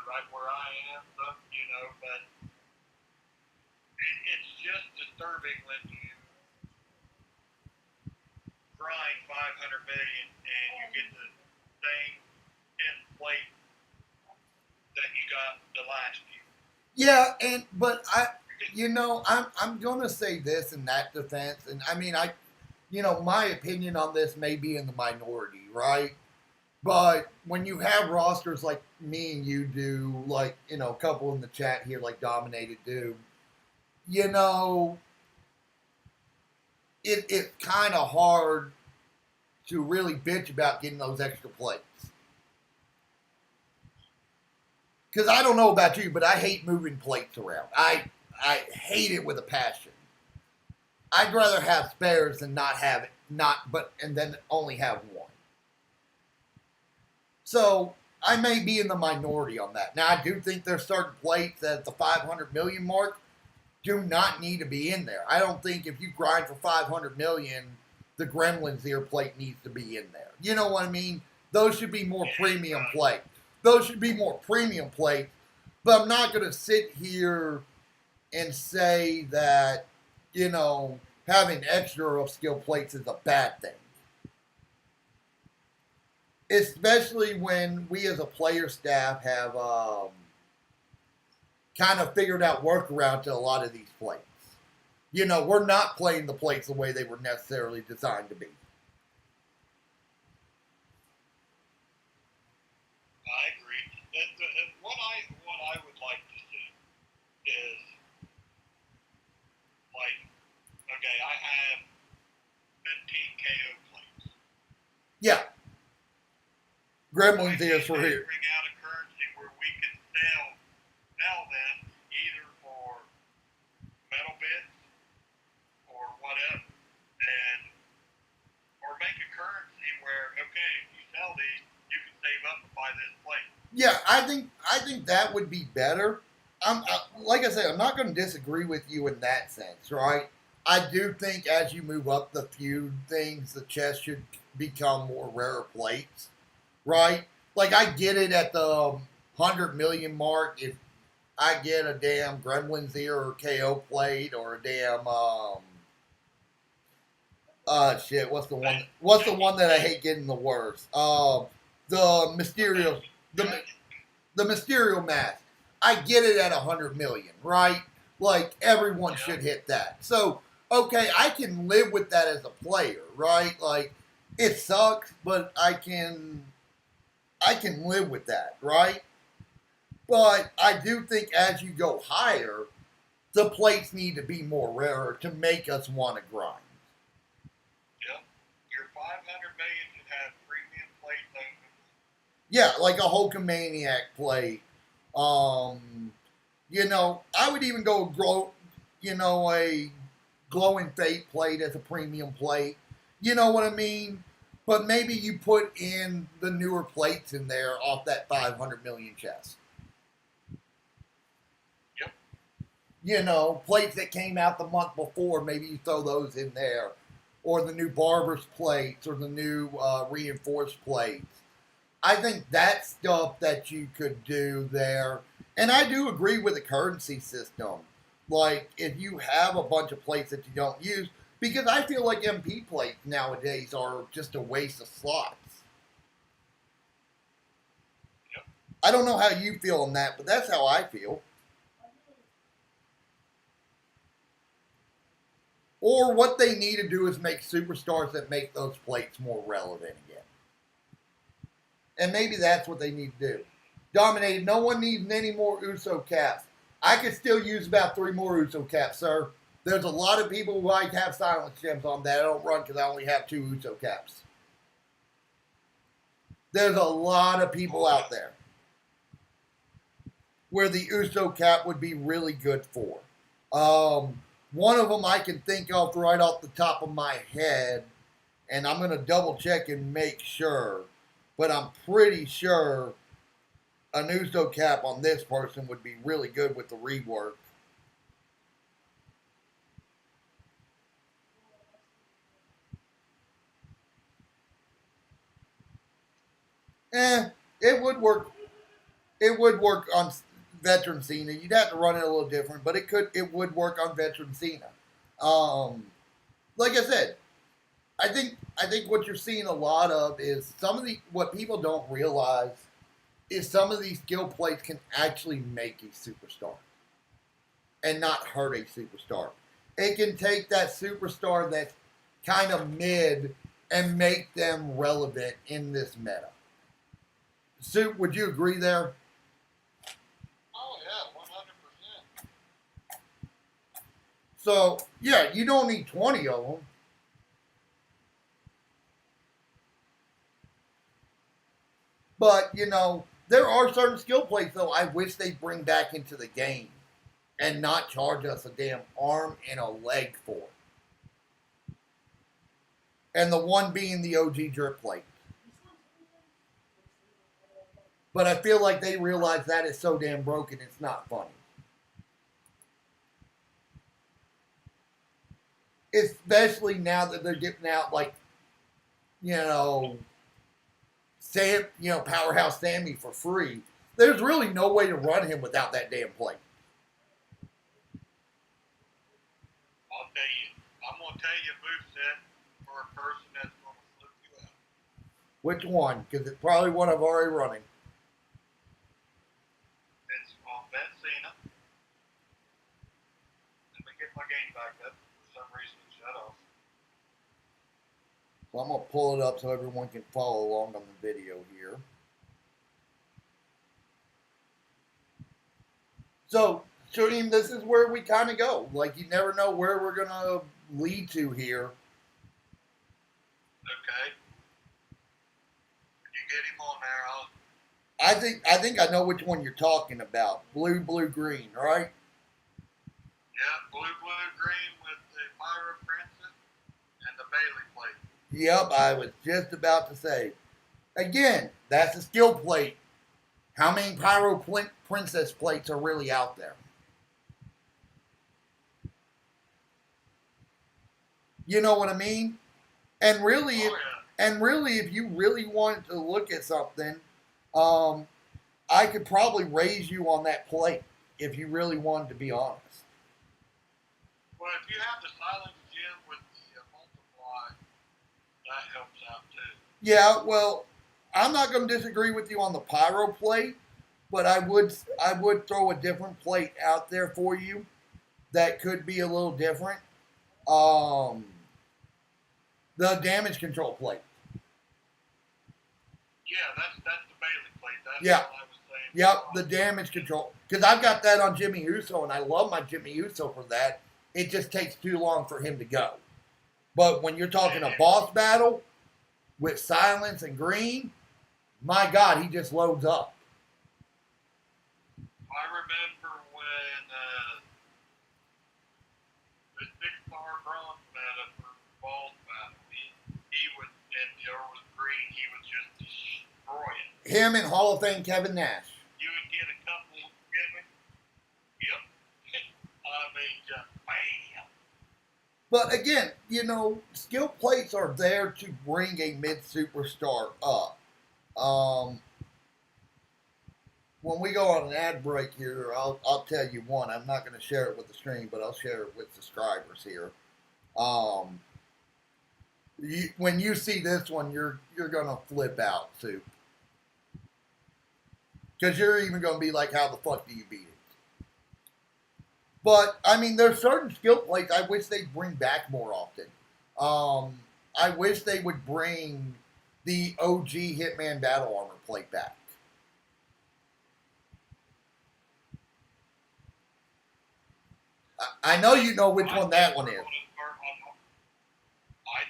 right where I am, but it's just disturbing when you grind 500 million and you get the same 10 plate that you got the last year. Yeah, but I'm gonna say this in that defense, and I mean, my opinion on this may be in the minority, right? But when you have rosters like me and you do, like a couple in the chat here, like Dominated do, you know, it's kind of hard to really bitch about getting those extra plates. Because I don't know about you, but I hate moving plates around. I hate it with a passion. I'd rather have spares than not have it, and then only have one. So I may be in the minority on that. Now I do think there's certain plates at the 500 million mark do not need to be in there. I don't think if you grind for 500 million, the Gremlins ear plate needs to be in there. You know what I mean? Those should be more premium plates. Those should be more premium plates. But I'm not going to sit here and say that, having extra of skill plates is a bad thing. Especially when we as a player staff have kind of figured out workaround to a lot of these plates. We're not playing the plates the way they were necessarily designed to be. I agree. And what I would like to see is, like, okay, I have 15 KO plates. Yeah. Gremlins ears for here. Bring out a currency where we can sell them either for metal bits or whatever, or make a currency where, okay, if you sell these, you can save up to buy this plate. Yeah, I think that would be better. Like I said, I'm not going to disagree with you in that sense, right? I do think as you move up the feud things, the chest should become more rarer plates, right? Like I get it at the 100 million mark. If I get a damn Gremlin's ear or KO plate or a damn shit, what's the one that I hate getting the worst? The Mysterio the Mysterio mask. I get it at 100 million, right? Like everyone should hit that. So, okay, I can live with that as a player, right? Like it sucks, but I can live with that, right? But I do think as you go higher, the plates need to be more rarer to make us want to grind. Yep. Your 500 million should have premium plates on them. Yeah, like a Hulkamaniac plate. I would even go a glowing fate plate as a premium plate. You know what I mean? But maybe you put in the newer plates in there off that 500 million chest. Yep. Plates that came out the month before, maybe you throw those in there. Or the new Barber's plates or the new reinforced plates. I think that's stuff that you could do there. And I do agree with the currency system. Like, if you have a bunch of plates that you don't use, because I feel like MP plates nowadays are just a waste of slots. Yep. I don't know how you feel on that, but that's how I feel. Or what they need to do is make superstars that make those plates more relevant again. And maybe that's what they need to do. Dominated, no one needs any more Uso caps. I could still use about 3 more Uso caps, sir. There's a lot of people who like have silence gems on that. I don't run because I only have 2 Uso caps. There's a lot of people out there where the Uso cap would be really good for. One of them I can think of right off the top of my head, and I'm going to double check and make sure, but I'm pretty sure an Uso cap on this person would be really good with the rework. It would work. It would work on veteran Cena. You'd have to run it a little different, but it would work on veteran Cena. Like I said, I think what you're seeing a lot of is what people don't realize is some of these skill plates can actually make a superstar. and not hurt a superstar. It can take that superstar that's kind of mid and make them relevant in this meta. Soup, would you agree there? Oh yeah, 100%. So, yeah, you don't need 20 of them. But, you know, there are certain skill plays, though, I wish they'd bring back into the game and not charge us a damn arm and a leg for. And the one being the OG drip plate. But I feel like they realize that is so damn broken, it's not funny. Especially now that they're getting out, like, you know, Powerhouse Sammy for free. There's really no way to run him without that damn plate. I'll tell you, I'm gonna tell you a moveset for a person that's gonna flip you out. Which one? Because it's probably one I'm already running. It's on Benzina. Let me get my game back up. For some reason it shut off. So I'm going to pull it up so everyone can follow along on the video here. So, Shooting, this is where we kind of go. Like, you never know where we're going to lead to here. Okay. When you get him on there, I think I know which one you're talking about. Blue, blue, green, right? yeah, blue, green with the Pyro Princess and the Bailey plate. Yep, I was just about to say. Again, that's a skill plate. How many Pyro Princess plates are really out there? You know what I mean? And really, if you really wanted to look at something, I could probably raise you on that plate if you really wanted to be honest. Well, if you have the silent gem with the multiply, that helps out too. Yeah, well, I'm not going to disagree with you on the Pyro plate, but I would throw a different plate out there for you that could be a little different. The damage control plate. Yeah, that's the Bailey plate. That's Yeah. what I was saying. Yep, the damage control. Because I've got that on Jimmy Uso, and I love my Jimmy Uso for that. It just takes too long for him to go. But when you're talking a boss battle with silence and green, my God, he just loads up. I remember when the 6-star bronze meta for balls battle, he would, and there was green, he was just destroying. Him and Hall of Fame Kevin Nash. You would get a couple, get me? Yep. I mean, just bam. But again, you know, skill plates are there to bring a mid superstar up. When we go on an ad break here, I'll tell you one. I'm not going to share it with the stream, but I'll share it with subscribers here. When you see this one, you're going to flip out, Soup. Because you're even going to be like, how the fuck do you beat it? But, I mean, there's certain skill plates I wish they'd bring back more often. I wish they would bring the OG Hitman Battle Armor plate back. I know you know which one that one is. I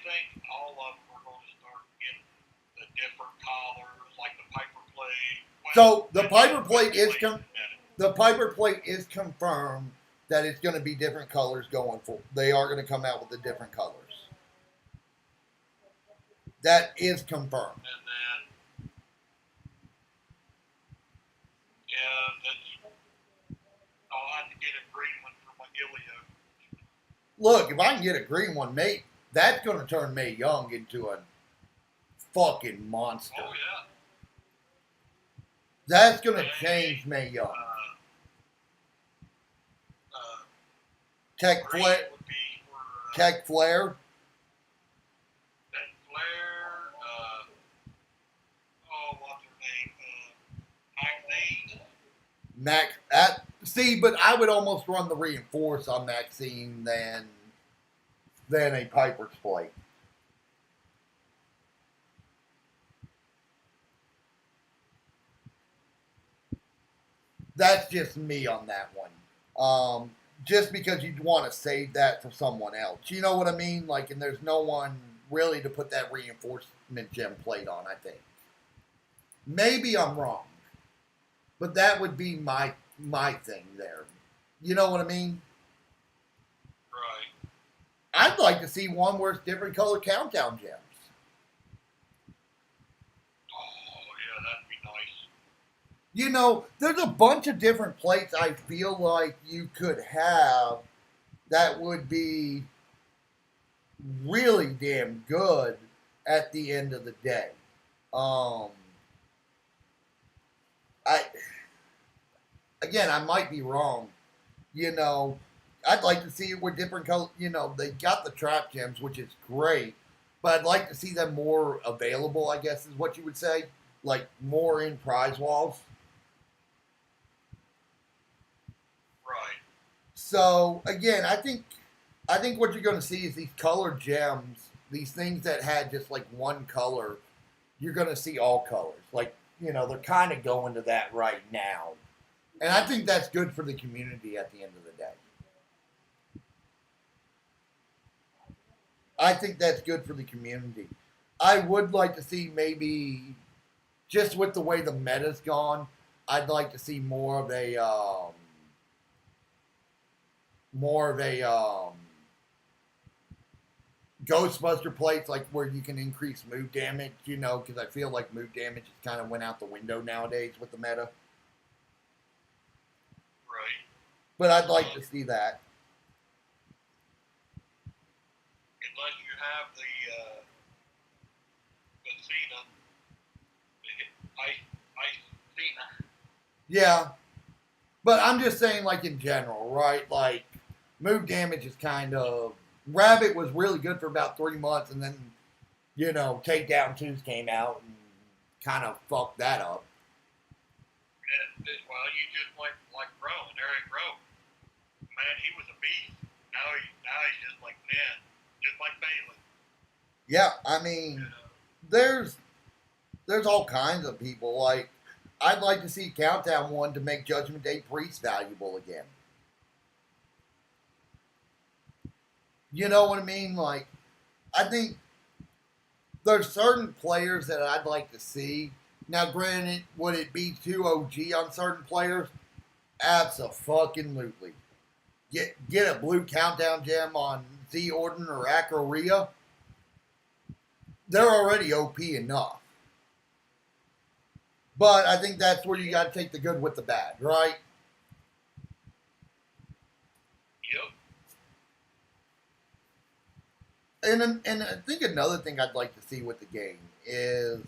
think all of them are going to start getting the different collars, like the Piper plate. So the Piper plate is confirmed that it's going to be different colors going forward. They are going to come out with the different colors. That is confirmed. And then, yeah, that's, I'll have to get a green one for my Ilio. Look, if I can get a green one, mate, that's going to turn Mae Young into a fucking monster. Oh, yeah. That's going to change Mae Young. Tech green Flare. would be for, Tech Flare. Tech Flare, what's her name? Maxine. See, but I would almost run the reinforce on Maxine than a Piper's plate. That's just me on that one. Just because you'd want to save that for someone else. You know what I mean? Like, and there's no one really to put that reinforcement gem plate on, I think. Maybe I'm wrong. But that would be my thing there. You know what I mean? Right. I'd like to see one where it's different color countdown gems. Oh, yeah, that'd be nice. You know, there's a bunch of different plates I feel like you could have that would be really damn good at the end of the day. I might be wrong. You know, I'd like to see it with different colors. You know, they got the trap gems, which is great, but I'd like to see them more available, I guess is what you would say. Like more in prize walls. Right. So again, I think what you're going to see is these colored gems, these things that had just like one color. You're going to see all colors. Like, you know, they're kind of going to that right now. And I think that's good for the community at the end of the day. I think that's good for the community. I would like to see maybe, just with the way the meta's gone, I'd like to see more of a Ghostbuster plates, like where you can increase move damage, you know, because I feel like move damage has kind of went out the window nowadays with the meta. Right. But I'd like to see that. Unless you have the Cena, Ice Cena. Yeah. But I'm just saying, like, in general, right? Like, move damage is kind of... Rabbit was really good for about 3 months, and then, you know, Takedown 2s came out and kind of fucked that up. Well, you just like Rowe, Eric Rowe. Man, he was a beast. Now he's just like Ned, just like Bailey. Yeah, I mean, there's all kinds of people. Like, I'd like to see Countdown 1 to make Judgment Day Priest valuable again. You know what I mean? Like, I think there's certain players that I'd like to see. Now, granted, would it be too OG on certain players? Abso-fucking-lutely. Get a blue countdown gem on Z Orton or Akaria. They're already OP enough. But I think that's where you got to take the good with the bad, right? Yep. And I think another thing I'd like to see with the game is,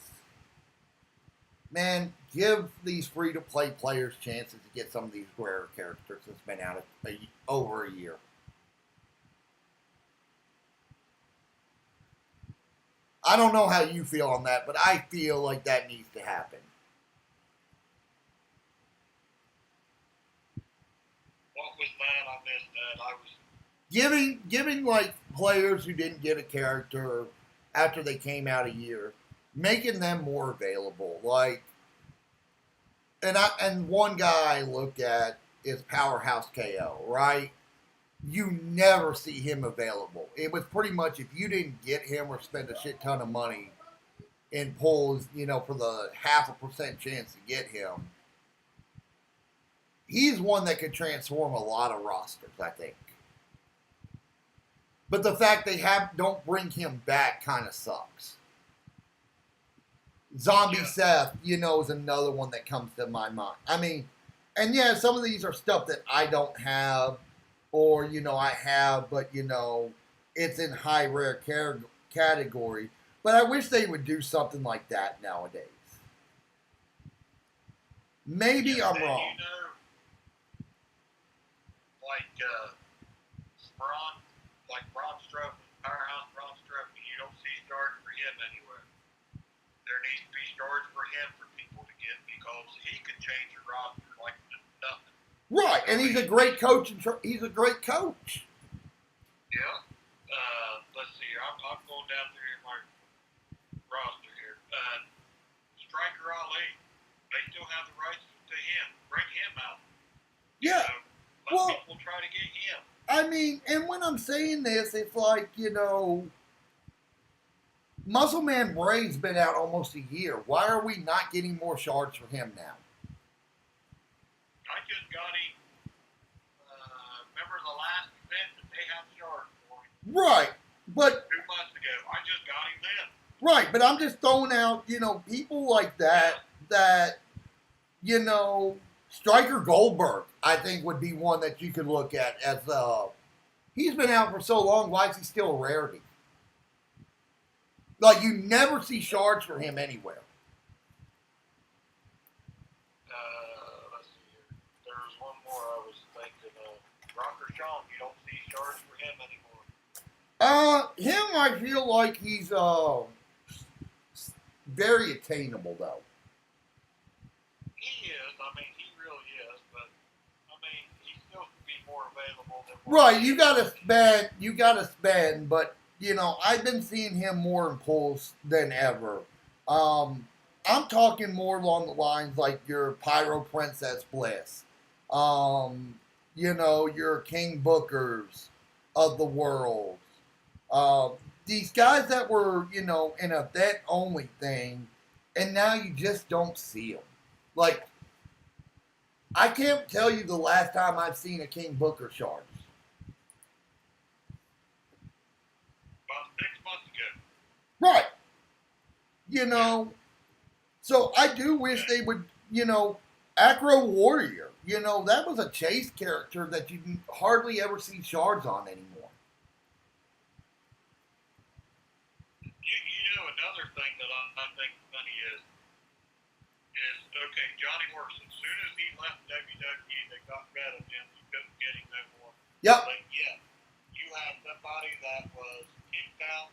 man, give these free-to-play players chances to get some of these rarer characters that's been out over a year. I don't know how you feel on that, but I feel like that needs to happen. What was that? I missed that. I was Giving like players who didn't get a character after they came out a year, making them more available. Like, and one guy I look at is Powerhouse KO, right? You never see him available. It was pretty much if you didn't get him or spend a shit ton of money in pulls, you know, for the 0.5% chance to get him, he's one that could transform a lot of rosters, I think. But the fact they don't bring him back kind of sucks. Zombie Seth, you know, is another one that comes to my mind. I mean, and yeah, some of these are stuff that I don't have, or, you know, I have, but, you know, it's in high rare category. But I wish they would do something like that nowadays. Maybe I'm wrong. You know, Braun Strowman, Powerhouse Braun Strowman, you don't see stars for him anywhere. There needs to be stars for him for people to get because he could change your roster like nothing. Right, and he's a great coach. He's a great coach. Yeah. Let's see here. I'm going down through my roster here. Striker Ali. They still have the rights to him. Bring him out. Yeah. Let Well, people try to get him. I mean, and when I'm saying this, it's like, Muscle Man Bray's been out almost a year. Why are we not getting more shards for him now? I just got him. Remember the last event that they had shards for him Right, but 2 months ago? I just got him then. right, but I'm just throwing out, people like that. Striker Goldberg, I think, would be one that you could look at as he's been out for so long. Why is he still a rarity? Like, you never see shards for him anywhere. Let's see here. There was one more I was thinking of. Rocker Sean, you don't see shards for him anymore. Him, I feel like he's very attainable though. He is. I mean, he really is. But I mean, he still could be more available than Right, you gotta spend, but I've been seeing him more in pulls than ever. I'm talking more along the lines like your Pyro Princess Bliss, your King Bookers of the world. These guys that were, in a vet only thing, and now you just don't see them. Like, I can't tell you the last time I've seen a King Booker shards. About 6 months ago. Right. So I do wish they would, Acro Warrior, that was a chase character that you hardly ever see shards on anymore. Another thing that I think funny is okay, Johnny Morrison. As soon as he left WWE, they got rid of him. You couldn't get him no more. Yep. But yeah, you have somebody that was kicked out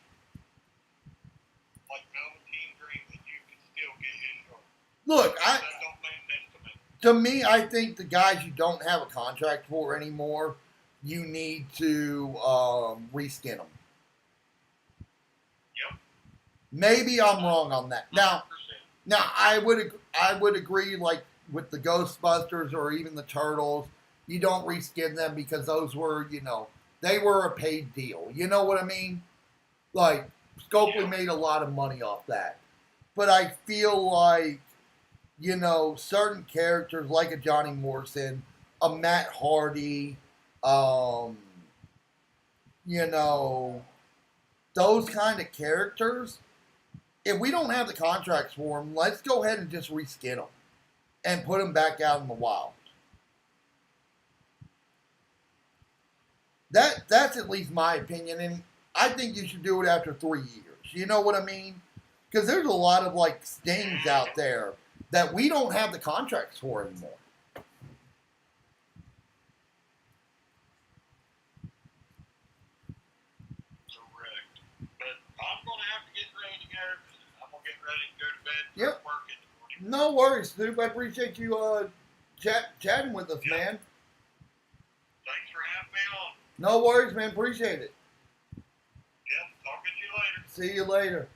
like Velveteen Dream, and you can still get his short. Look, That don't make sense to me. to me, I think the guys you don't have a contract for anymore, you need to reskin them. Yep. Maybe I'm wrong on that. Now, 100%. I would agree, like with the Ghostbusters or even the Turtles, you don't reskin them because those were, they were a paid deal. You know what I mean? Like, Scopely made a lot of money off that. But I feel like, certain characters like a Johnny Morrison, a Matt Hardy, those kind of characters, if we don't have the contracts for them, let's go ahead and just reskin them and put them back out in the wild. That's at least my opinion, and I think you should do it after 3 years. You know what I mean? Because there's a lot of like Stings out there that we don't have the contracts for anymore. Correct. But I'm going to have to get ready to go. I'm going to get ready to go to bed. Yep. Work in the morning. No worries, Snoop. I appreciate you chatting with us, man. Thanks for having me on. No worries, man. Appreciate it. Yep. Talking to you later. See you later.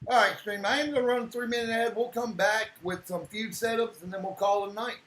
All right, stream. I am going to run a 3-minute ad. We'll come back with some feud setups, and then we'll call it a night.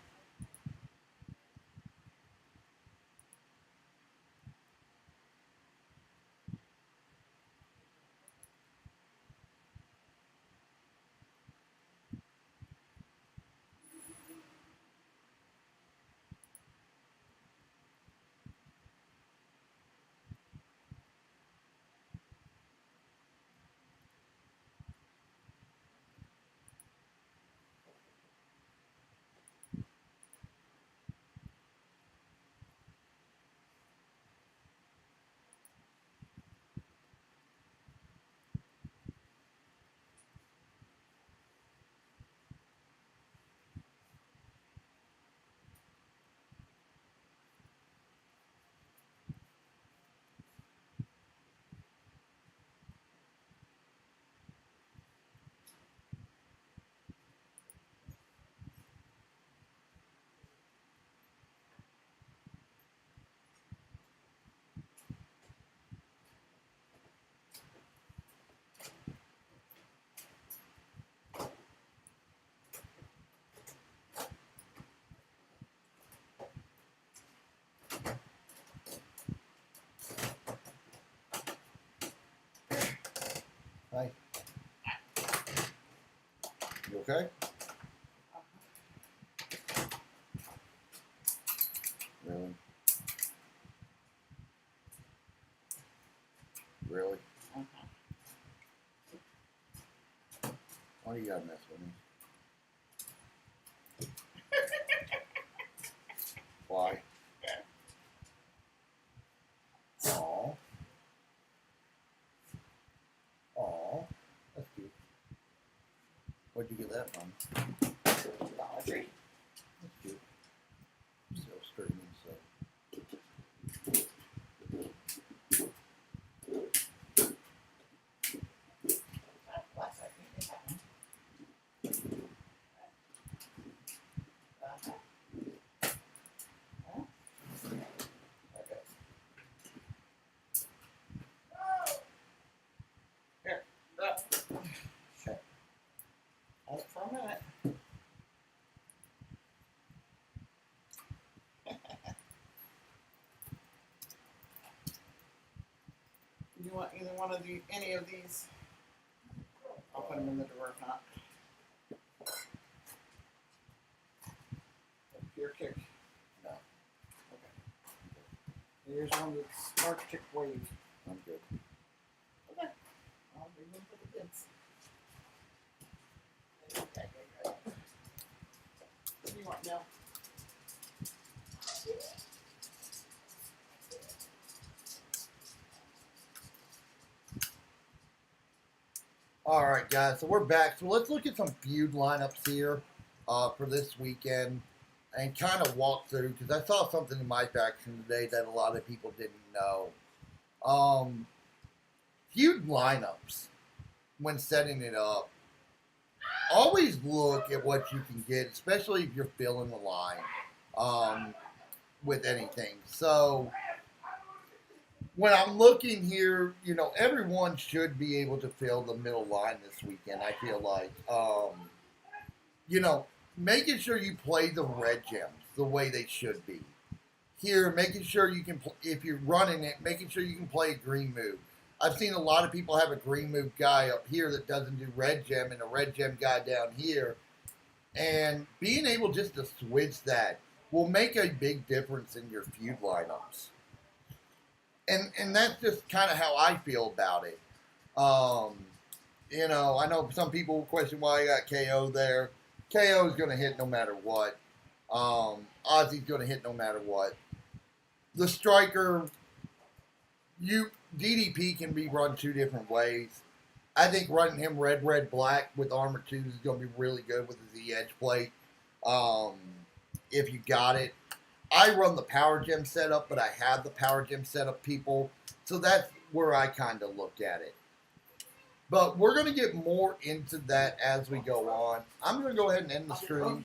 okay? Really? Really? Why do you gotta mess with me? Why? Aw. Aw. That's cute. Where'd you get that from? Dollar Tree. That's cute. Still streaming, so. Last I think they have one. Well, there it goes. Here, up. Okay. Hold it for a minute. You want either one of any of these? I'll put them in the drawer if not. Your kick. No, Okay. Here's one that's Arctic Wave. I'm good. Okay. I'll bring them for the kids. Okay, good. What do you want, Nell? All right, guys. So we're back. So let's look at some feud lineups here for this weekend, and kind of walk through because I saw something in my faction today that a lot of people didn't know. Feud lineups when setting it up. Always look at what you can get, especially if you're filling the line with anything. So when I'm looking here, you know, everyone should be able to fill the middle line this weekend. I feel like, you know, making sure you play the red gems the way they should be. Here, making sure you can, if you're running it, making sure you can play a green move. I've seen a lot of people have a green move guy up here that doesn't do red gem and a red gem guy down here. And being able just to switch that will make a big difference in your feud lineups. And that's just kind of how I feel about it. You know, I know some people will question why I got KO there. KO is going to hit no matter what. Ozzy's going to hit no matter what. The striker, DDP can be run two different ways. I think running him red, red, black with armor 2 is going to be really good with the Z edge plate. If you got it. I run the power gem setup, but I have the power gem setup people. So that's where I kind of look at it. But we're going to get more into that as we go on. I'm going to go ahead and end the stream.